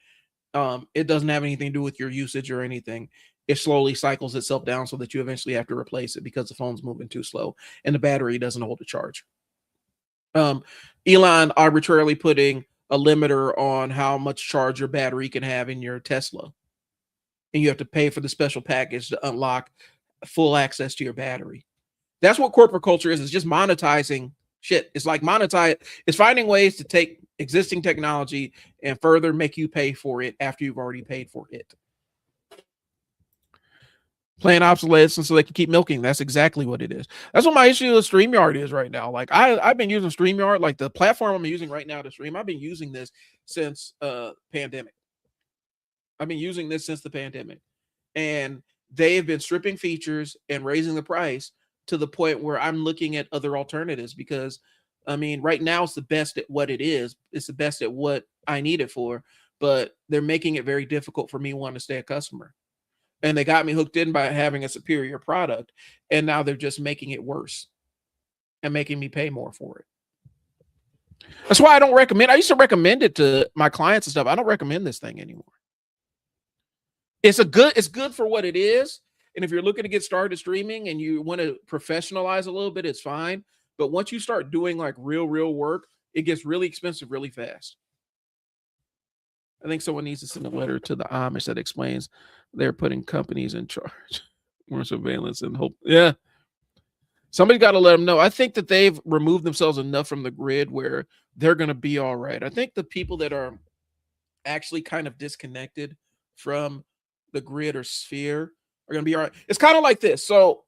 It doesn't have anything to do with your usage or anything. It slowly cycles itself down so that you eventually have to replace it because the phone's moving too slow and the battery doesn't hold a charge. Elon arbitrarily putting a limiter on how much charge your battery can have in your Tesla. And you have to pay for the special package to unlock full access to your battery. That's what corporate culture is. It's just monetizing shit. It's like it's finding ways to take existing technology and further make you pay for it after you've already paid for it. Playing obsolescence so they can keep milking. That's exactly what it is. That's what my issue with StreamYard is right now. Like I've been using StreamYard, like the platform I'm using right now to stream. I've been using this since pandemic. I've been using this since the pandemic. And they've been stripping features and raising the price to the point where I'm looking at other alternatives because I mean, right now it's the best at what it is. It's the best at what I need it for, but they're making it very difficult for me wanting to stay a customer. And they got me hooked in by having a superior product, and now they're just making it worse and making me pay more for it. That's why I don't recommend. I used to recommend it to my clients and stuff. I don't recommend this thing anymore. It's good for what it is. And if you're looking to get started streaming and you want to professionalize a little bit, it's fine. But once you start doing like real work, it gets really expensive really fast. I think someone needs to send a letter to the Amish that explains they're putting companies in charge. More surveillance and hope. Yeah. Somebody got to let them know. I think that they've removed themselves enough from the grid where they're going to be all right. I think the people that are actually kind of disconnected from the grid or sphere are going to be all right. It's kind of like this. So,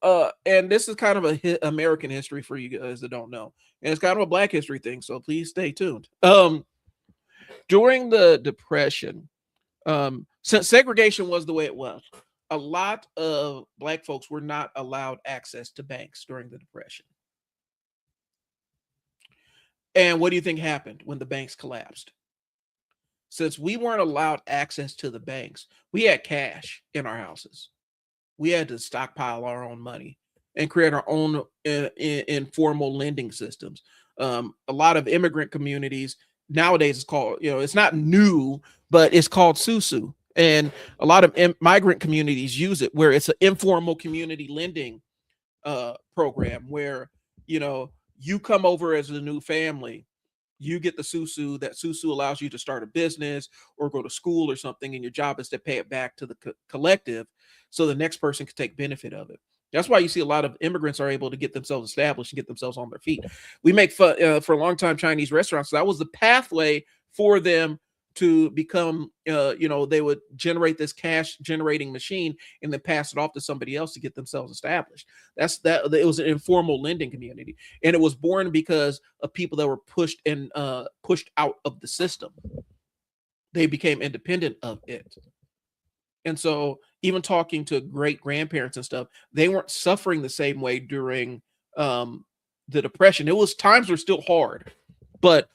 and this is kind of a American history for you guys that don't know. And it's kind of a Black history thing. So please stay tuned. During the Depression, since segregation was the way it was, a lot of Black folks were not allowed access to banks during the Depression. And what do you think happened when the banks collapsed? Since we weren't allowed access to the banks, we had cash in our houses. We had to stockpile our own money and create our own informal lending systems. A lot of immigrant communities nowadays is called, it's not new, but it's called SUSU. And a lot of migrant communities use it, where it's an informal community lending program where, you come over as a new family, you get the SUSU. That SUSU allows you to start a business or go to school or something, and your job is to pay it back to the collective so the next person can take benefit of it. That's why you see a lot of immigrants are able to get themselves established and get themselves on their feet. We make fun for a long time Chinese restaurants. So that was the pathway for them to become, they would generate this cash generating machine and then pass it off to somebody else to get themselves established. It was an informal lending community, and it was born because of people that were pushed out of the system. They became independent of it. And so even talking to great grandparents and stuff, they weren't suffering the same way during the Depression. Times were still hard, but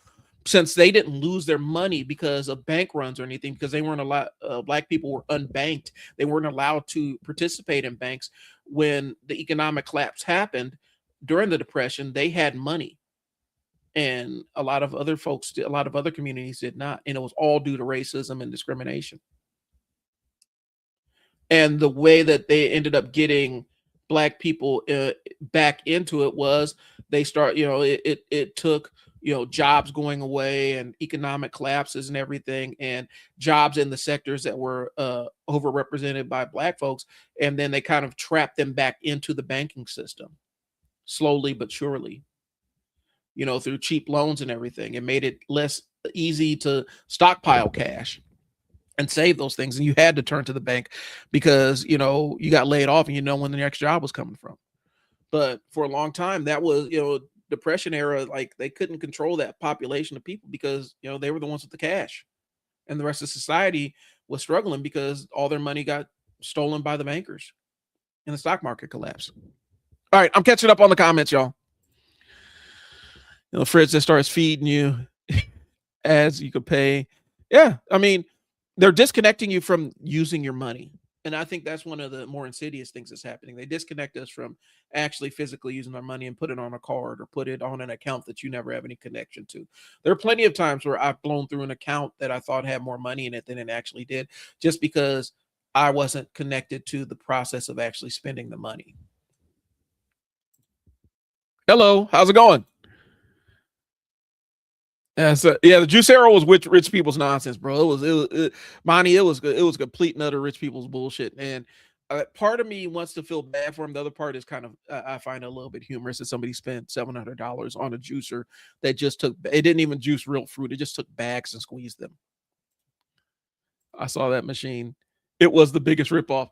since they didn't lose their money because of bank runs or anything, because they weren't allowed, Black people were unbanked. They weren't allowed to participate in banks. When the economic collapse happened during the Depression, they had money. And a lot of other communities did not. And it was all due to racism and discrimination. And the way that they ended up getting Black people back into it was they it took jobs going away and economic collapses and everything, and jobs in the sectors that were overrepresented by Black folks, and then they kind of trapped them back into the banking system slowly but surely. through cheap loans and everything. It made it less easy to stockpile cash and save those things. And you had to turn to the bank because, you got laid off and when the next job was coming from. But for a long time, that was, depression era, like they couldn't control that population of people because, they were the ones with the cash. And the rest of society was struggling because all their money got stolen by the bankers and the stock market collapsed. All right, I'm catching up on the comments, y'all. Fritz that starts feeding you ads you could pay. Yeah, I mean, they're disconnecting you from using your money. And I think that's one of the more insidious things that's happening. They disconnect us from actually physically using our money and put it on a card or put it on an account that you never have any connection to. There are plenty of times where I've blown through an account that I thought had more money in it than it actually did, just because I wasn't connected to the process of actually spending the money. Hello, how's it going? Yeah, so yeah, the juice arrow was rich people's nonsense, bro. Monty. It was complete and utter rich people's bullshit. And part of me wants to feel bad for him. The other part is kind of I find it a little bit humorous that somebody spent $700 on a juicer that just took. It didn't even juice real fruit. It just took bags and squeezed them. I saw that machine. It was the biggest ripoff.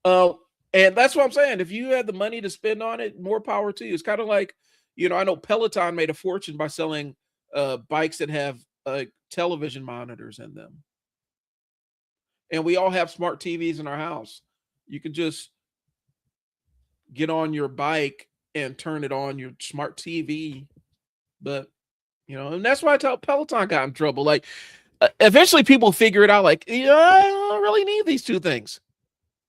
And that's what I'm saying. If you had the money to spend on it, more power to you. It's kind of like, I know Peloton made a fortune by selling bikes that have television monitors in them. And we all have smart TVs in our house. You can just get on your bike and turn it on your smart TV. But, and that's why I tell Peloton got in trouble. Like, eventually people figure it out. Like, I don't really need these two things.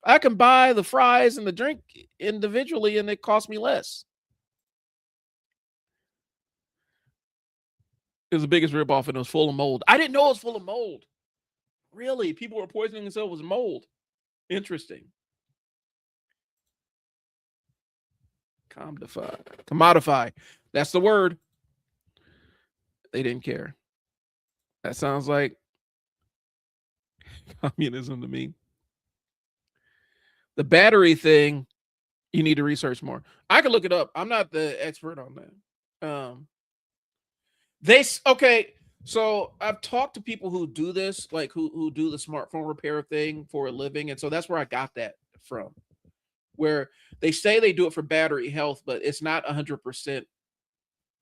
I can buy the fries and the drink individually and it costs me less. It was the biggest ripoff and it was full of mold. I didn't know it was full of mold. Really? People were poisoning themselves with mold. Interesting. Commodify. That's the word. They didn't care. That sounds like communism to me. The battery thing, you need to research more. I can look it up. I'm not the expert on that. Okay. So I've talked to people who do this, like who do the smartphone repair thing for a living. And so that's where I got that from, where they say they do it for battery health, but it's not 100%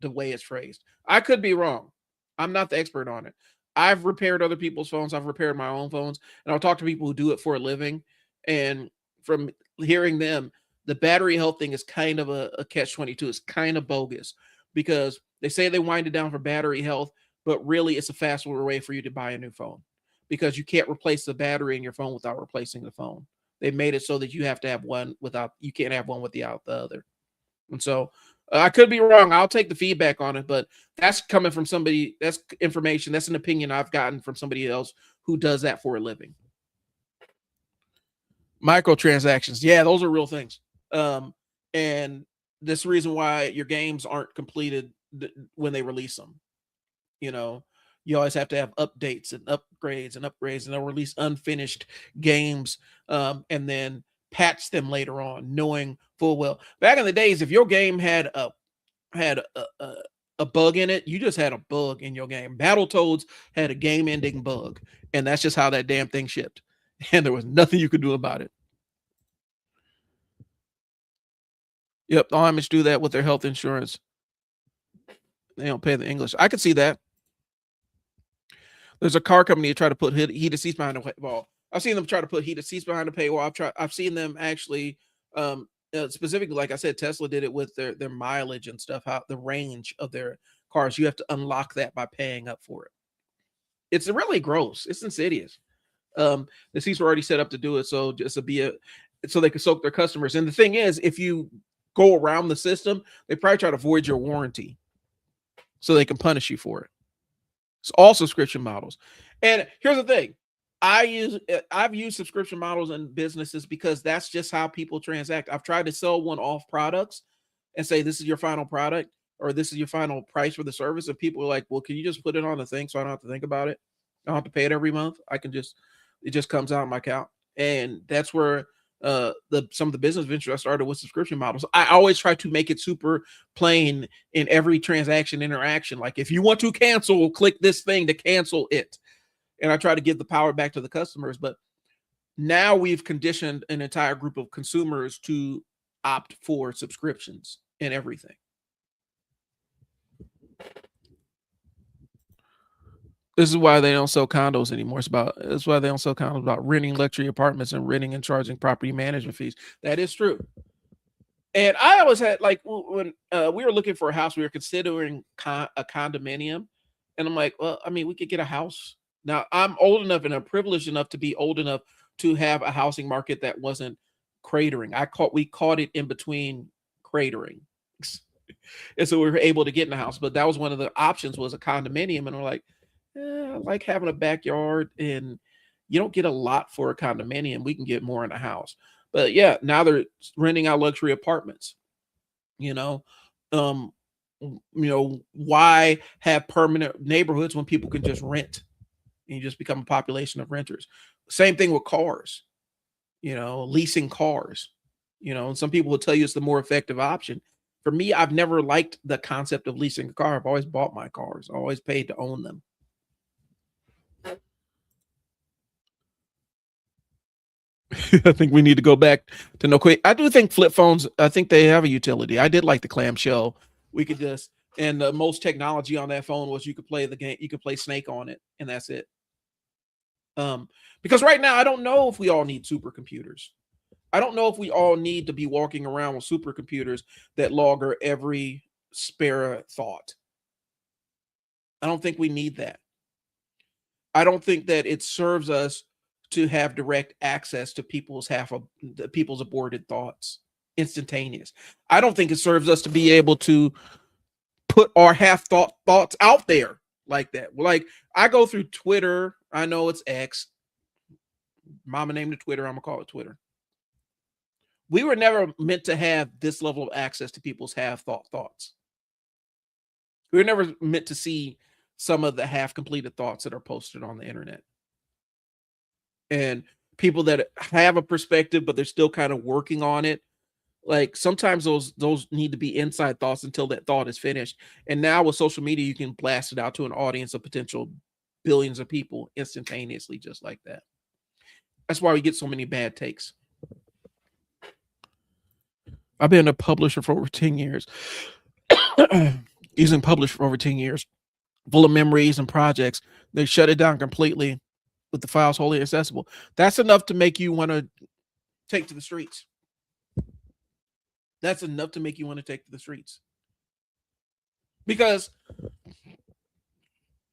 the way it's phrased. I could be wrong. I'm not the expert on it. I've repaired other people's phones. I've repaired my own phones, and I'll talk to people who do it for a living. And from hearing them, the battery health thing is kind of a catch-22. It's kind of bogus because they say they wind it down for battery health, but really it's a faster way for you to buy a new phone because you can't replace the battery in your phone without replacing the phone. They made it so that you have to have one you can't have one without the other. And so I could be wrong. I'll take the feedback on it, but that's coming from somebody. That's information. That's an opinion I've gotten from somebody else who does that for a living. Microtransactions. Yeah, those are real things. And this reason why your games aren't completed when they release them. You always have to have updates and upgrades, and they'll release unfinished games and then patch them later on, knowing full well. Back in the days, if your game had a bug in it, you just had a bug in your game. Battletoads had a game-ending bug, and that's just how that damn thing shipped. And there was nothing you could do about it. Yep, the Amish do that with their health insurance. They don't pay the English. I could see that. There's a car company that try to put heated seats behind the paywall. I've seen them try to put heated seats behind the paywall. I've seen them actually, specifically, like I said, Tesla did it with their mileage and stuff. How the range of their cars, you have to unlock that by paying up for it. It's really gross. It's insidious. The seats were already set up to do it, so just to so they could soak their customers. And the thing is, if you go around the system, they probably try to void your warranty, so they can punish you for it. It's all subscription models. And here's the thing. I've used subscription models in businesses because that's just how people transact. I've tried to sell one-off products and say, this is your final product or this is your final price for the service. And people are like, well, can you just put it on the thing so I don't have to think about it? I don't have to pay it every month. It just comes out of my account. And that's where some of the business ventures I started with subscription models. I always try to make it super plain in every transaction interaction. Like if you want to cancel, click this thing to cancel it. And I try to give the power back to the customers. But now we've conditioned an entire group of consumers to opt for subscriptions and everything. This is why they don't sell condos anymore. It's why they don't sell condos, about renting luxury apartments and renting and charging property management fees. That is true. And I always had, like, when we were looking for a house, we were considering a condominium, and I'm like, well, I mean, we could get a house. Now I'm old enough and I'm privileged enough to be old enough to have a housing market that wasn't cratering. We caught it in between cratering, and so we were able to get in the house. But that was one of the options, was a condominium, and we're like, I like having a backyard, and you don't get a lot for a condominium. We can get more in a house. But yeah, now they're renting out luxury apartments. You know, um, why have permanent neighborhoods when people can just rent and you just become a population of renters? Same thing with cars. Leasing cars. And some people will tell you it's the more effective option. For me, I've never liked the concept of leasing a car. I've always bought my cars. I always paid to own them. I think we need to go back to no quick. I do think flip phones, I think they have a utility. I did like the clamshell. We could just, and the most technology on that phone was you could play the game, you could play Snake on it, and that's it. Because right now I don't know if we all need supercomputers. I don't know if we all need to be walking around with supercomputers that log our every spare thought. I don't think we need that. I don't think that it serves us to have direct access to people's aborted thoughts, instantaneous. I don't think it serves us to be able to put our half thoughts out there like that. Like, I go through Twitter. I know it's X. Mama named it Twitter. I'm gonna call it Twitter. We were never meant to have this level of access to people's half thoughts. We were never meant to see some of the half completed thoughts that are posted on the internet. And people that have a perspective, but they're still kind of working on it. Like, sometimes those need to be inside thoughts until that thought is finished. And now with social media, you can blast it out to an audience of potential billions of people instantaneously, just like that. That's why we get so many bad takes. I've been a publisher for over 10 years. Using Publish for over 10 years, full of memories and projects. They shut it down completely with the files wholly accessible. That's enough to make you want to take to the streets. That's enough to make you want to take to the streets. Because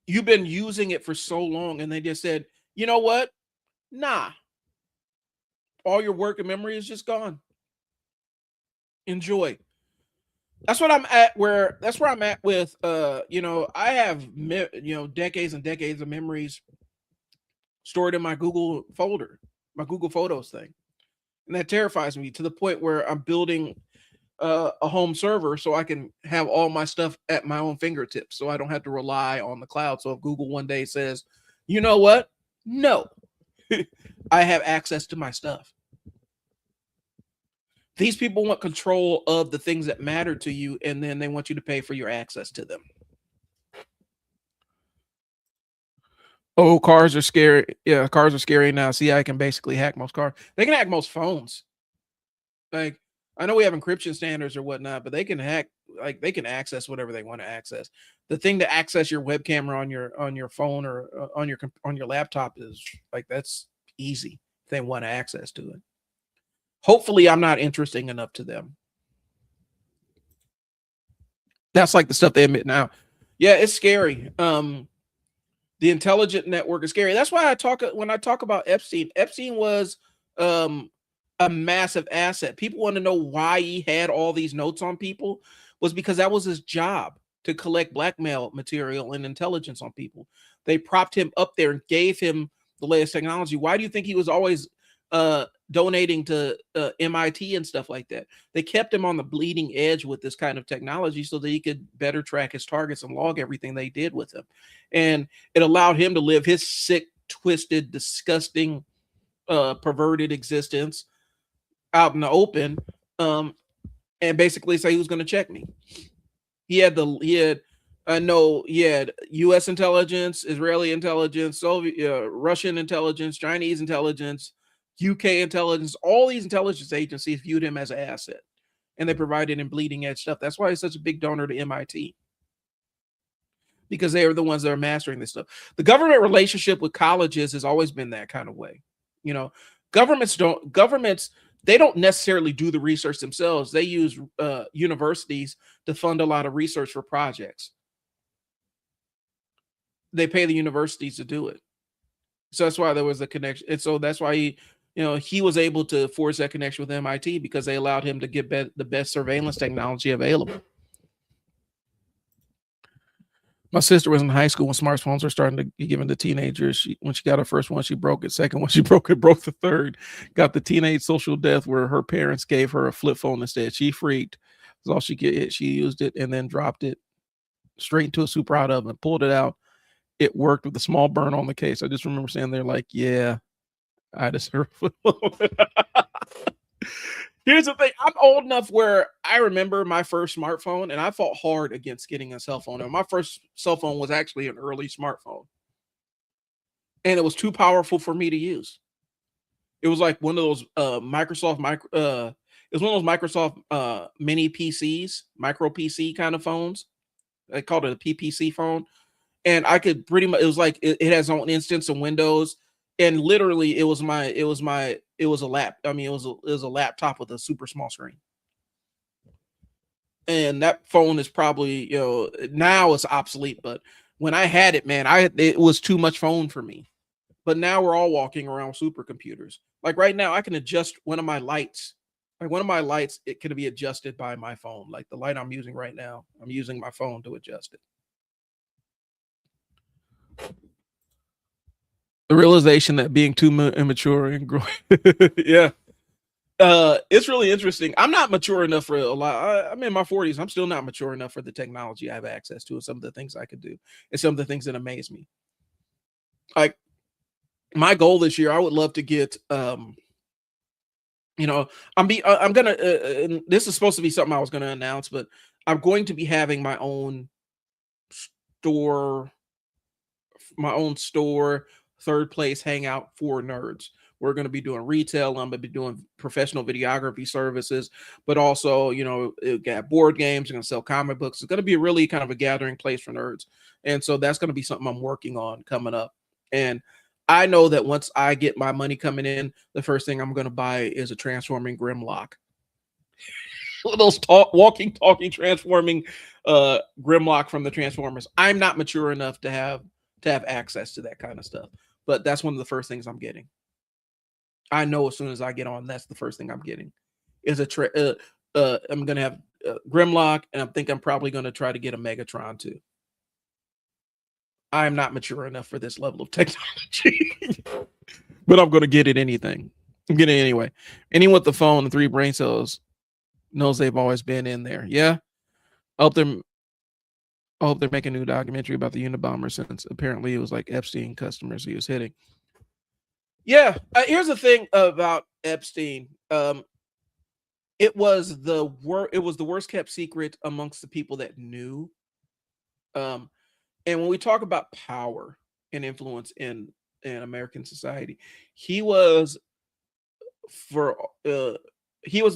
you've been using it for so long, and they just said, you know what? Nah. All your work and memory is just gone. Enjoy. That's what I'm at. That's where I'm at with I have decades and decades of memories stored in my Google folder, my Google Photos thing. And that terrifies me to the point where I'm building a home server so I can have all my stuff at my own fingertips, so I don't have to rely on the cloud. So if Google one day says, you know what? No, I have access to my stuff. These people want control of the things that matter to you, and then they want you to pay for your access to them. Oh, cars are scary. Yeah, cars are scary now. CIA can basically hack most cars. They can hack most phones. Like, I know we have encryption standards or whatnot, but they can hack, like, they can access whatever they want to access. The thing to access your webcam on your phone or on your laptop is, like, that's easy if they want access to it. Hopefully I'm not interesting enough to them. That's like the stuff they admit now. Yeah, it's scary. The intelligent network is scary. That's why when I talk about Epstein. Epstein was a massive asset. People want to know why he had all these notes on people. Was because that was his job, to collect blackmail material and intelligence on people. They propped him up there and gave him the latest technology. Why do you think he was always donating to MIT and stuff like that? They kept him on the bleeding edge with this kind of technology so that he could better track his targets and log everything they did with him. And it allowed him to live his sick, twisted, disgusting, perverted existence out in the open, and basically say he was going to check me. I know he had U.S. intelligence, Israeli intelligence, Soviet, Russian intelligence, Chinese intelligence, UK intelligence. All these intelligence agencies viewed him as an asset, and they provided him bleeding edge stuff. That's why he's such a big donor to MIT, because they are the ones that are mastering this stuff. The government relationship with colleges has always been that kind of way. You know, governments they don't necessarily do the research themselves. They use universities to fund a lot of research for projects. They pay the universities to do it. So that's why there was a connection. And so that's why he was able to forge that connection with MIT, because they allowed him to get the best surveillance technology available. My sister was in high school when smartphones were starting to be given to teenagers. When she got her first one, she broke it. Second one, she broke the third. Got the teenage social death where her parents gave her a flip phone instead. She freaked. That's all she could. She used it and then dropped it straight into a super hot oven, pulled it out. It worked with a small burn on the case. I just remember saying there like, yeah, I deserve a flip phone. Here's the thing. I'm old enough where I remember my first smartphone, and I fought hard against getting a cell phone. And my first cell phone was actually an early smartphone, and it was too powerful for me to use. It was like one of those Microsoft it was one of those Microsoft mini PCs, micro PC kind of phones. They called it a PPC phone, and I could pretty much. It was like it has its own instance of Windows, and literally it was a lap. I mean, it was a laptop with a super small screen. And that phone is probably, now it's obsolete, but when I had it, man, it was too much phone for me. But now we're all walking around with supercomputers. Like right now, I can adjust one of my lights. Like one of my lights, it can be adjusted by my phone. Like the light I'm using right now, I'm using my phone to adjust it. The realization that being too immature and growing, yeah. It's really interesting. I'm not mature enough for a lot. I'm in my 40s. I'm still not mature enough for the technology I have access to and some of the things I could do and some of the things that amaze me. Like my goal this year, I would love to get, I'm gonna, and this is supposed to be something I was going to announce, but I'm going to be having my own store, third place hangout for nerds. We're going to be doing retail. I'm going to be doing professional videography services, but also, it got board games. We're going to sell comic books. It's going to be really kind of a gathering place for nerds. And so that's going to be something I'm working on coming up. And I know that once I get my money coming in, the first thing I'm going to buy is a transforming Grimlock. Those walking, talking, transforming Grimlock from the Transformers. I'm not mature enough to have access to that kind of stuff, but that's one of the first things I'm getting. I know as soon as I get on, that's the first thing I'm getting. Is I'm gonna have Grimlock, and I think I'm probably gonna try to get a Megatron too. I'm not mature enough for this level of technology, but I'm gonna get it anything. I'm getting it anyway. Anyone with the phone and 3 brain cells knows they've always been in there. Yeah, I hope they're making a new documentary about the Unabomber, since apparently it was like Epstein customers he was hitting. Yeah, here's the thing about Epstein. It was the worst kept secret amongst the people that knew. And when we talk about power and influence in American society, he was the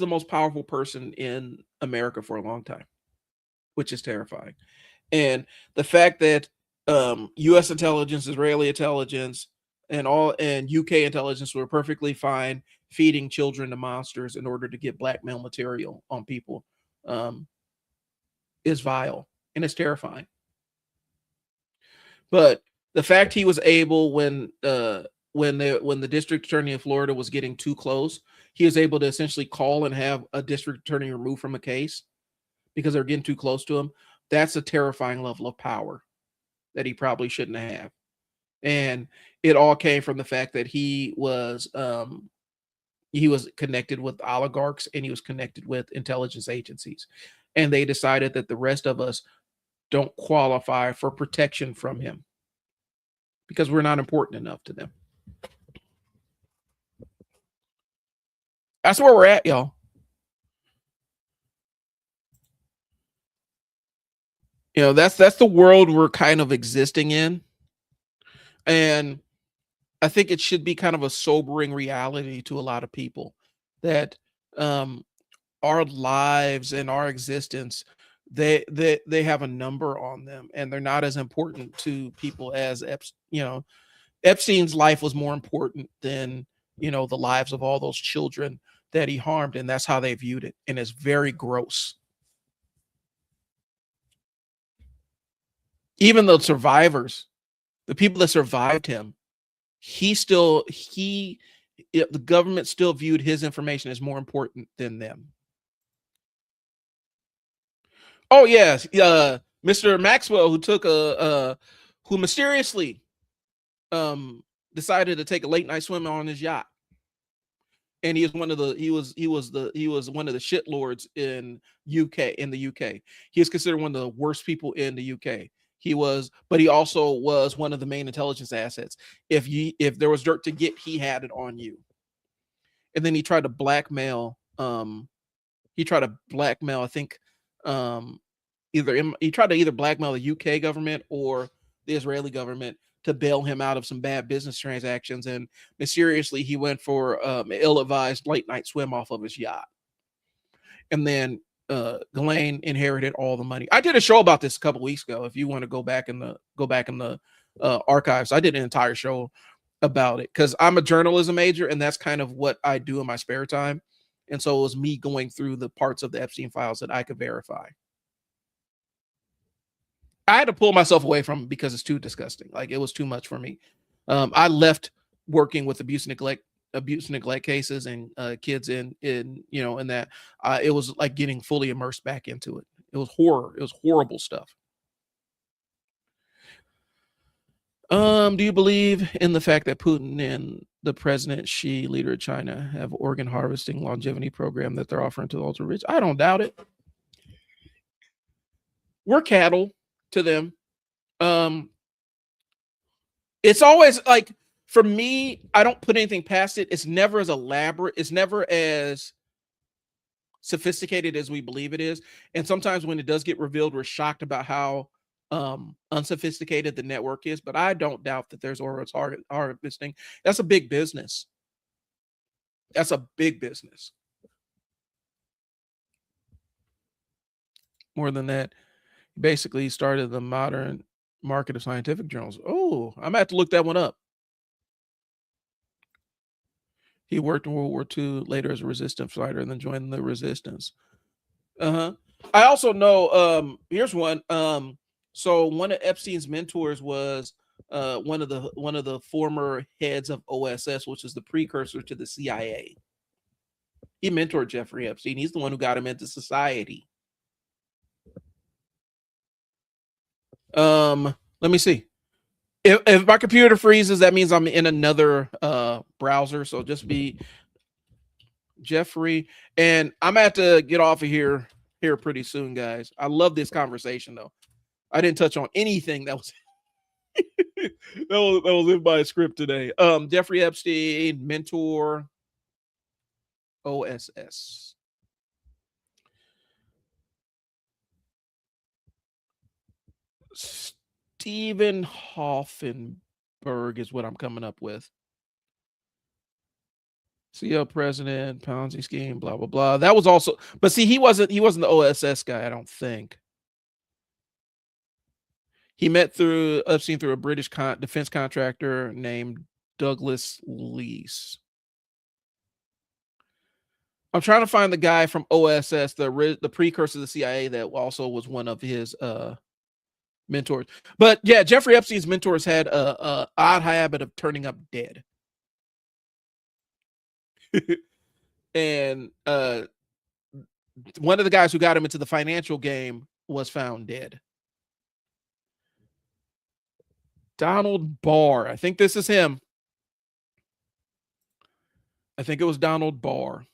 most powerful person in America for a long time, which is terrifying. And the fact that U.S. intelligence, Israeli intelligence, and UK intelligence were perfectly fine feeding children to monsters in order to get blackmail material on people is vile, and it's terrifying. But the fact he was able, when the district attorney in Florida was getting too close, he was able to essentially call and have a district attorney removed from a case because they're getting too close to him. That's a terrifying level of power that he probably shouldn't have. And it all came from the fact that he was connected with oligarchs, and he was connected with intelligence agencies. And they decided that the rest of us don't qualify for protection from him because we're not important enough to them. That's where we're at, y'all. That's the world we're kind of existing in. And I think it should be kind of a sobering reality to a lot of people that um our lives and our existence, they have a number on them, and they're not as important to people as Epstein's life was more important than the lives of all those children that he harmed, and that's how they viewed it, and it's very gross. Even the survivors, the people that survived him, the government still viewed his information as more important than them. Oh yes, Mr. Maxwell, who mysteriously um decided to take a late night swim on his yacht, and he was one of the shit lords in the UK. He is considered one of the worst people in the UK. But he also was one of the main intelligence assets. If there was dirt to get, he had it on you. And then he tried to blackmail, I think, um he tried to either blackmail the UK government or the Israeli government to bail him out of some bad business transactions. And mysteriously, he went for an ill-advised late night swim off of his yacht. And then Ghislaine inherited all the money. I did a show about this a couple weeks ago. If you want to go back in the archives, I did an entire show about it because I'm a journalism major, and that's kind of what I do in my spare time. And so it was me going through the parts of the Epstein files that I could verify. I had to pull myself away from it because it's too disgusting. Like, it was too much for me. I left working with abuse and neglect cases and kids in that. It was like getting fully immersed back into it. It was horror. It was horrible stuff. Do you believe in the fact that Putin and the president, Xi, leader of China, have organ harvesting longevity program that they're offering to the ultra rich? I don't doubt it. We're cattle to them. Um, it's always like, for me, I don't put anything past it. It's never as elaborate. It's never as sophisticated as we believe it is. And sometimes when it does get revealed, we're shocked about how unsophisticated the network is. But I don't doubt that there's organ harvesting. That's a big business. That's a big business. More than that, basically started the modern market of scientific journals. Oh, I'm gonna have to look that one up. He worked in World War II, later as a resistance fighter, and then joined the resistance. Uh-huh. I also know, here's one. So one of Epstein's mentors was one of the former heads of OSS, which is the precursor to the CIA. He mentored Jeffrey Epstein. He's the one who got him into society. Let me see. If my computer freezes, that means I'm in another browser. So just be Jeffrey, and I'm gonna have to get off of here pretty soon, guys. I love this conversation though. I didn't touch on anything that was that was in my script today. Jeffrey Epstein, mentor, OSS. Stephen Hoffenberg is what I'm coming up with. CEO president, Ponzi scheme, blah blah blah. That was also, but see, he wasn't the OSS guy, I don't think. He met through Epstein through a British defense contractor named Douglas Lease. I'm trying to find the guy from OSS, the precursor to the CIA, that also was one of his mentors. But yeah, Jeffrey Epstein's mentors had a odd habit of turning up dead. And one of the guys who got him into the financial game was found dead. Donald Barr. I think this is him. I think it was Donald Barr.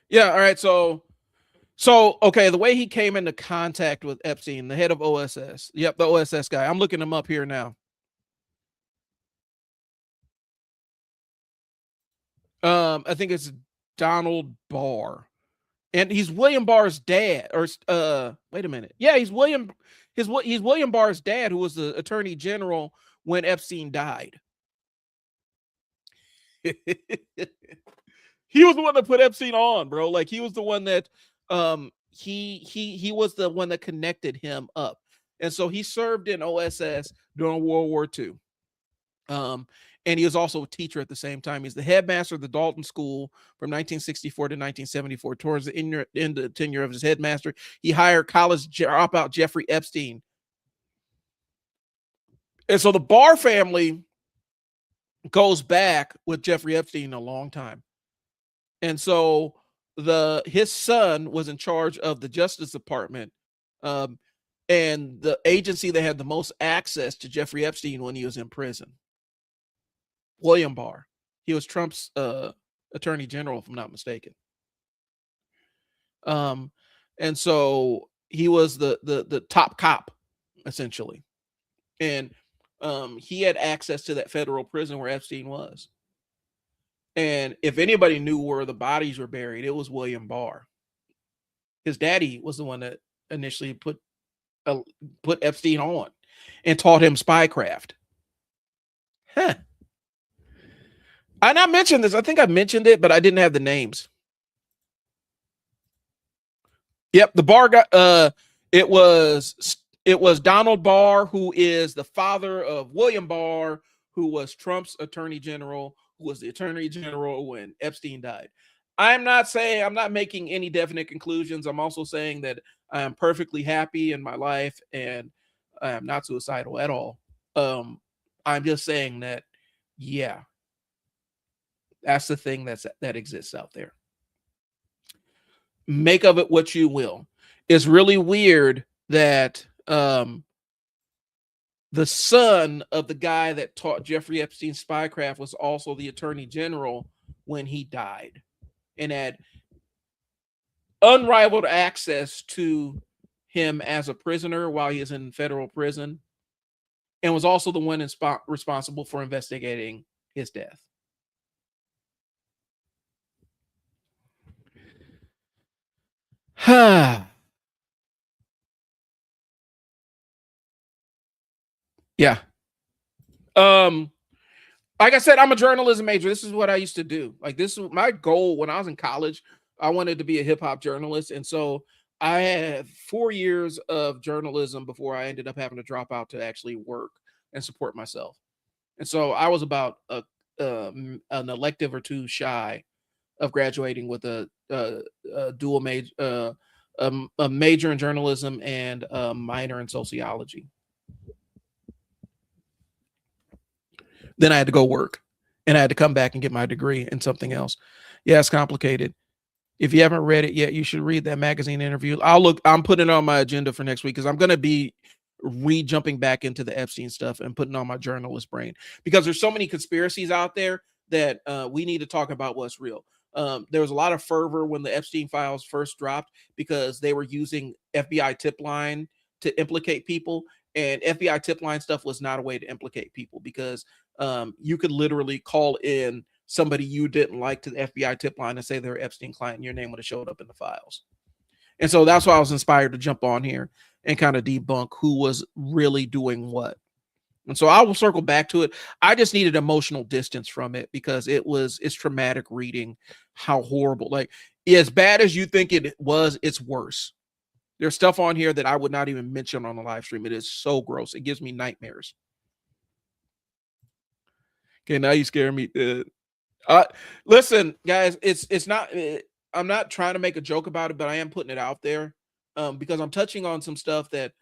Yeah, all right. So So, okay, the way he came into contact with Epstein, the head of OSS. Yep, the OSS guy. I'm looking him up here now. I think it's Donald Barr. And he's William Barr's dad, or wait a minute. Yeah, he's William Barr's dad, who was the attorney general when Epstein died. He was the one that put Epstein on, bro. Like he was the one that he was the one that connected him up. And so he served in OSS during World War II. And he was also a teacher at the same time. He's the headmaster of the Dalton School from 1964 to 1974. Towards the end of the tenure of his headmaster, he hired college dropout Jeffrey Epstein. And so the Barr family goes back with Jeffrey Epstein a long time. And so his son was in charge of the Justice Department, and the agency that had the most access to Jeffrey Epstein when he was in prison. William Barr. He was Trump's attorney general, if I'm not mistaken. And so he was the top cop, essentially. And he had access to that federal prison where Epstein was. And if anybody knew where the bodies were buried, it was William Barr. His daddy was the one that initially put Epstein on and taught him spycraft. Huh. And I mentioned this. I think I mentioned it, but I didn't have the names. Yep, the Barr got it was Donald Barr, who is the father of William Barr, who was Trump's attorney general, who was the attorney general when Epstein died. I'm not making any definite conclusions. I'm also saying that I am perfectly happy in my life and I am not suicidal at all. I'm just saying that, yeah, that's the thing that exists out there. Make of it what you will. It's really weird that the son of the guy that taught Jeffrey Epstein spycraft was also the attorney general when he died and had unrivaled access to him as a prisoner while he is in federal prison, and was also the one responsible for investigating his death. Yeah. Like I said, I'm a journalism major. This is what I used to do. Like this was my goal when I was in college. I wanted to be a hip hop journalist, and so I had 4 years of journalism before I ended up having to drop out to actually work and support myself. And so I was about an elective or two shy of graduating with a dual major, a major in journalism and a minor in sociology. Then I had to go work and I had to come back and get my degree in something else. Yeah, it's complicated. If you haven't read it yet, you should read that magazine interview. I'm putting it on my agenda for next week because I'm going to be jumping back into the Epstein stuff and putting on my journalist brain because there's so many conspiracies out there that we need to talk about what's real. There was a lot of fervor when the Epstein files first dropped because they were using FBI tip line to implicate people, and FBI tip line stuff was not a way to implicate people because you could literally call in somebody you didn't like to the FBI tip line and say they're Epstein client, and your name would have showed up in the files. And so that's why I was inspired to jump on here and kind of debunk who was really doing what. And so I will circle back to it. I just needed emotional distance from it because it's traumatic reading how horrible, like as bad as you think it was, it's worse. There's stuff on here that I would not even mention on the live stream. It is so gross. It gives me nightmares. Okay, now you scare me. Listen, guys, it's not. I'm not trying to make a joke about it, but I am putting it out there because I'm touching on some stuff that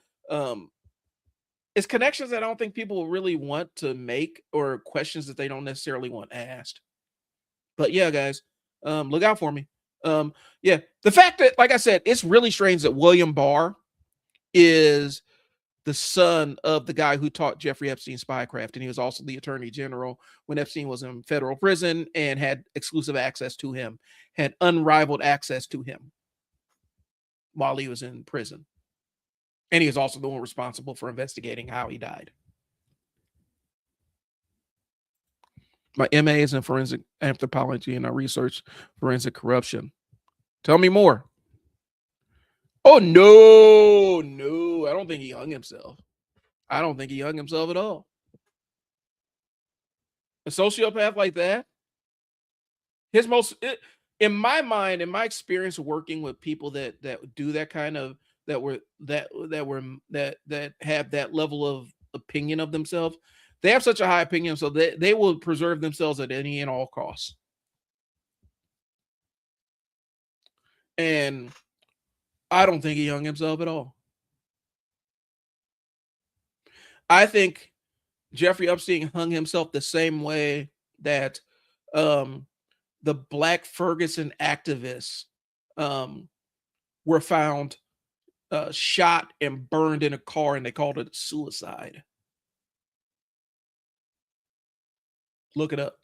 it's connections that I don't think people really want to make or questions that they don't necessarily want asked. But yeah, guys, look out for me. Yeah, the fact that, like I said, it's really strange that William Barr is the son of the guy who taught Jeffrey Epstein spycraft, and he was also the attorney general when Epstein was in federal prison and had exclusive access to him, had unrivaled access to him. while he was in prison. And he is also the one responsible for investigating how he died. My MA is in forensic anthropology, and I research forensic corruption. Tell me more. Oh, no, I don't think he hung himself. I don't think he hung himself at all. A sociopath like that, in my mind, in my experience working with people that do that kind of, that have that level of opinion of themselves, they have such a high opinion, so they will preserve themselves at any and all costs. And I don't think he hung himself at all. I think Jeffrey Epstein hung himself the same way that the Black Ferguson activists were found shot and burned in a car, and they called it suicide. Look it up.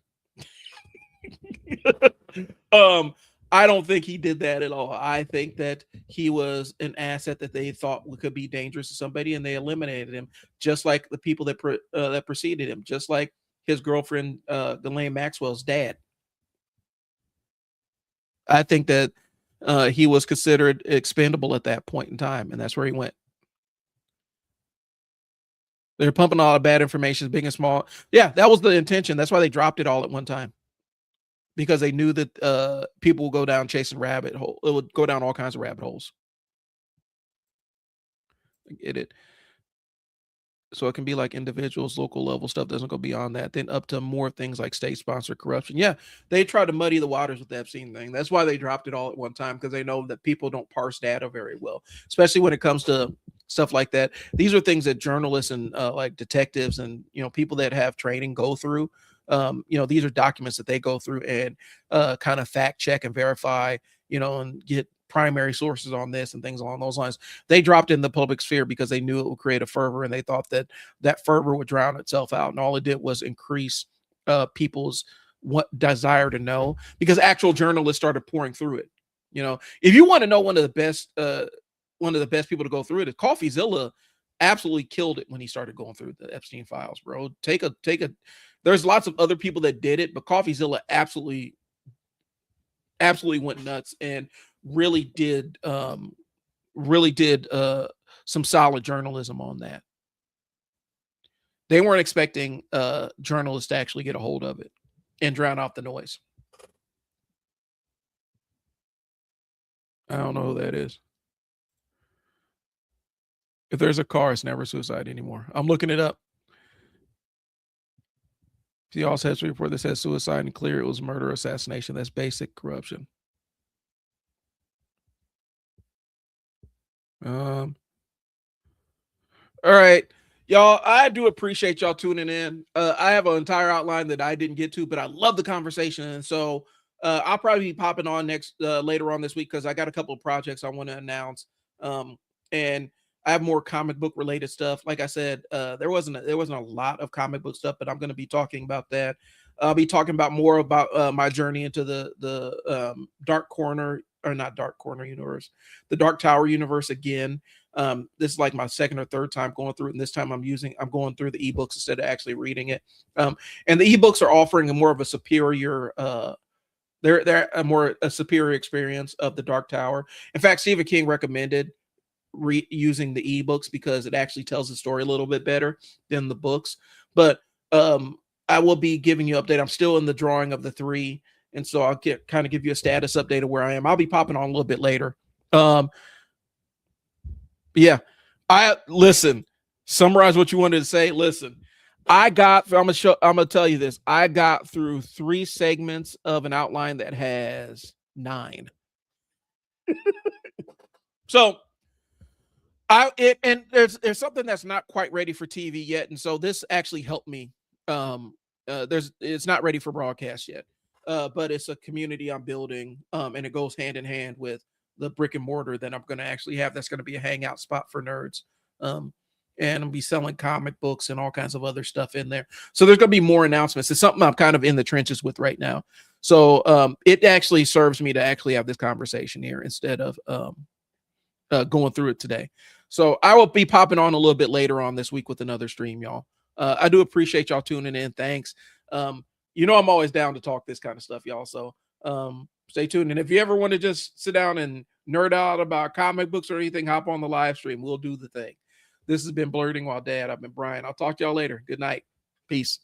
I don't think he did that at all. I think that he was an asset that they thought could be dangerous to somebody, and they eliminated him, just like the people that preceded him, just like his girlfriend, Ghislaine Maxwell's dad. I think that he was considered expendable at that point in time, and that's where he went. They're pumping all the bad information, big and small. Yeah, that was the intention. That's why they dropped it all at one time, because they knew that people will go down chasing rabbit hole. It would go down all kinds of rabbit holes. I get it. So it can be like individuals, local level stuff doesn't go beyond that. Then up to more things like state-sponsored corruption. Yeah, they try to muddy the waters with the Epstein thing. That's why they dropped it all at one time, because they know that people don't parse data very well, especially when it comes to stuff like that. These are things that journalists and like detectives and people that have training go through. These are documents that they go through and kind of fact check and verify, and get primary sources on this and things along those lines. They dropped in the public sphere because they knew it would create a fervor, and they thought that fervor would drown itself out, and all it did was increase people's desire to know, because actual journalists started pouring through it. If you want to know one of the best people to go through it, CoffeeZilla absolutely killed it when he started going through the Epstein files, bro. There's lots of other people that did it, but CoffeeZilla absolutely went nuts and really did some solid journalism on that. They weren't expecting journalists to actually get a hold of it and drown out the noise. I don't know who that is. If there's a car, it's never suicide anymore. I'm looking it up. He also has a report that says suicide and clear it was murder, assassination. That's basic corruption. All right, y'all. I do appreciate y'all tuning in. I have an entire outline that I didn't get to, but I love the conversation, and so I'll probably be popping on later on this week, because I got a couple of projects I want to announce, and I have more comic book related stuff. Like I said, there wasn't a lot of comic book stuff, but I'm going to be talking about that. I'll be talking about more about my journey into the Dark Corner, or not Dark Corner universe, the Dark Tower universe again. This is like my second or third time going through it, and this time I'm going through the ebooks instead of actually reading it. And the ebooks are offering a more of a superior they're a superior experience of the Dark Tower. In fact, Stephen King recommended using the ebooks because it actually tells the story a little bit better than the books. But I will be giving you an update. I'm still in the drawing of the 3, and so I'll kind of give you a status update of where I am. I'll be popping on a little bit later. Yeah, summarize what you wanted to say. Listen, I'm gonna tell you this. I got through 3 segments of an outline that has 9. So there's something that's not quite ready for TV yet, and so this actually helped me. It's not ready for broadcast yet, but it's a community I'm building, and it goes hand in hand with the brick and mortar that I'm going to actually have. That's going to be a hangout spot for nerds, and I'll be selling comic books and all kinds of other stuff in there. So there's going to be more announcements. It's something I'm kind of in the trenches with right now. So it actually serves me to actually have this conversation here instead of going through it today. So I will be popping on a little bit later on this week with another stream, y'all. I do appreciate y'all tuning in. Thanks. I'm always down to talk this kind of stuff, y'all. So stay tuned. And if you ever want to just sit down and nerd out about comic books or anything, hop on the live stream. We'll do the thing. This has been Blurting While Dad. I've been Brian. I'll talk to y'all later. Good night. Peace.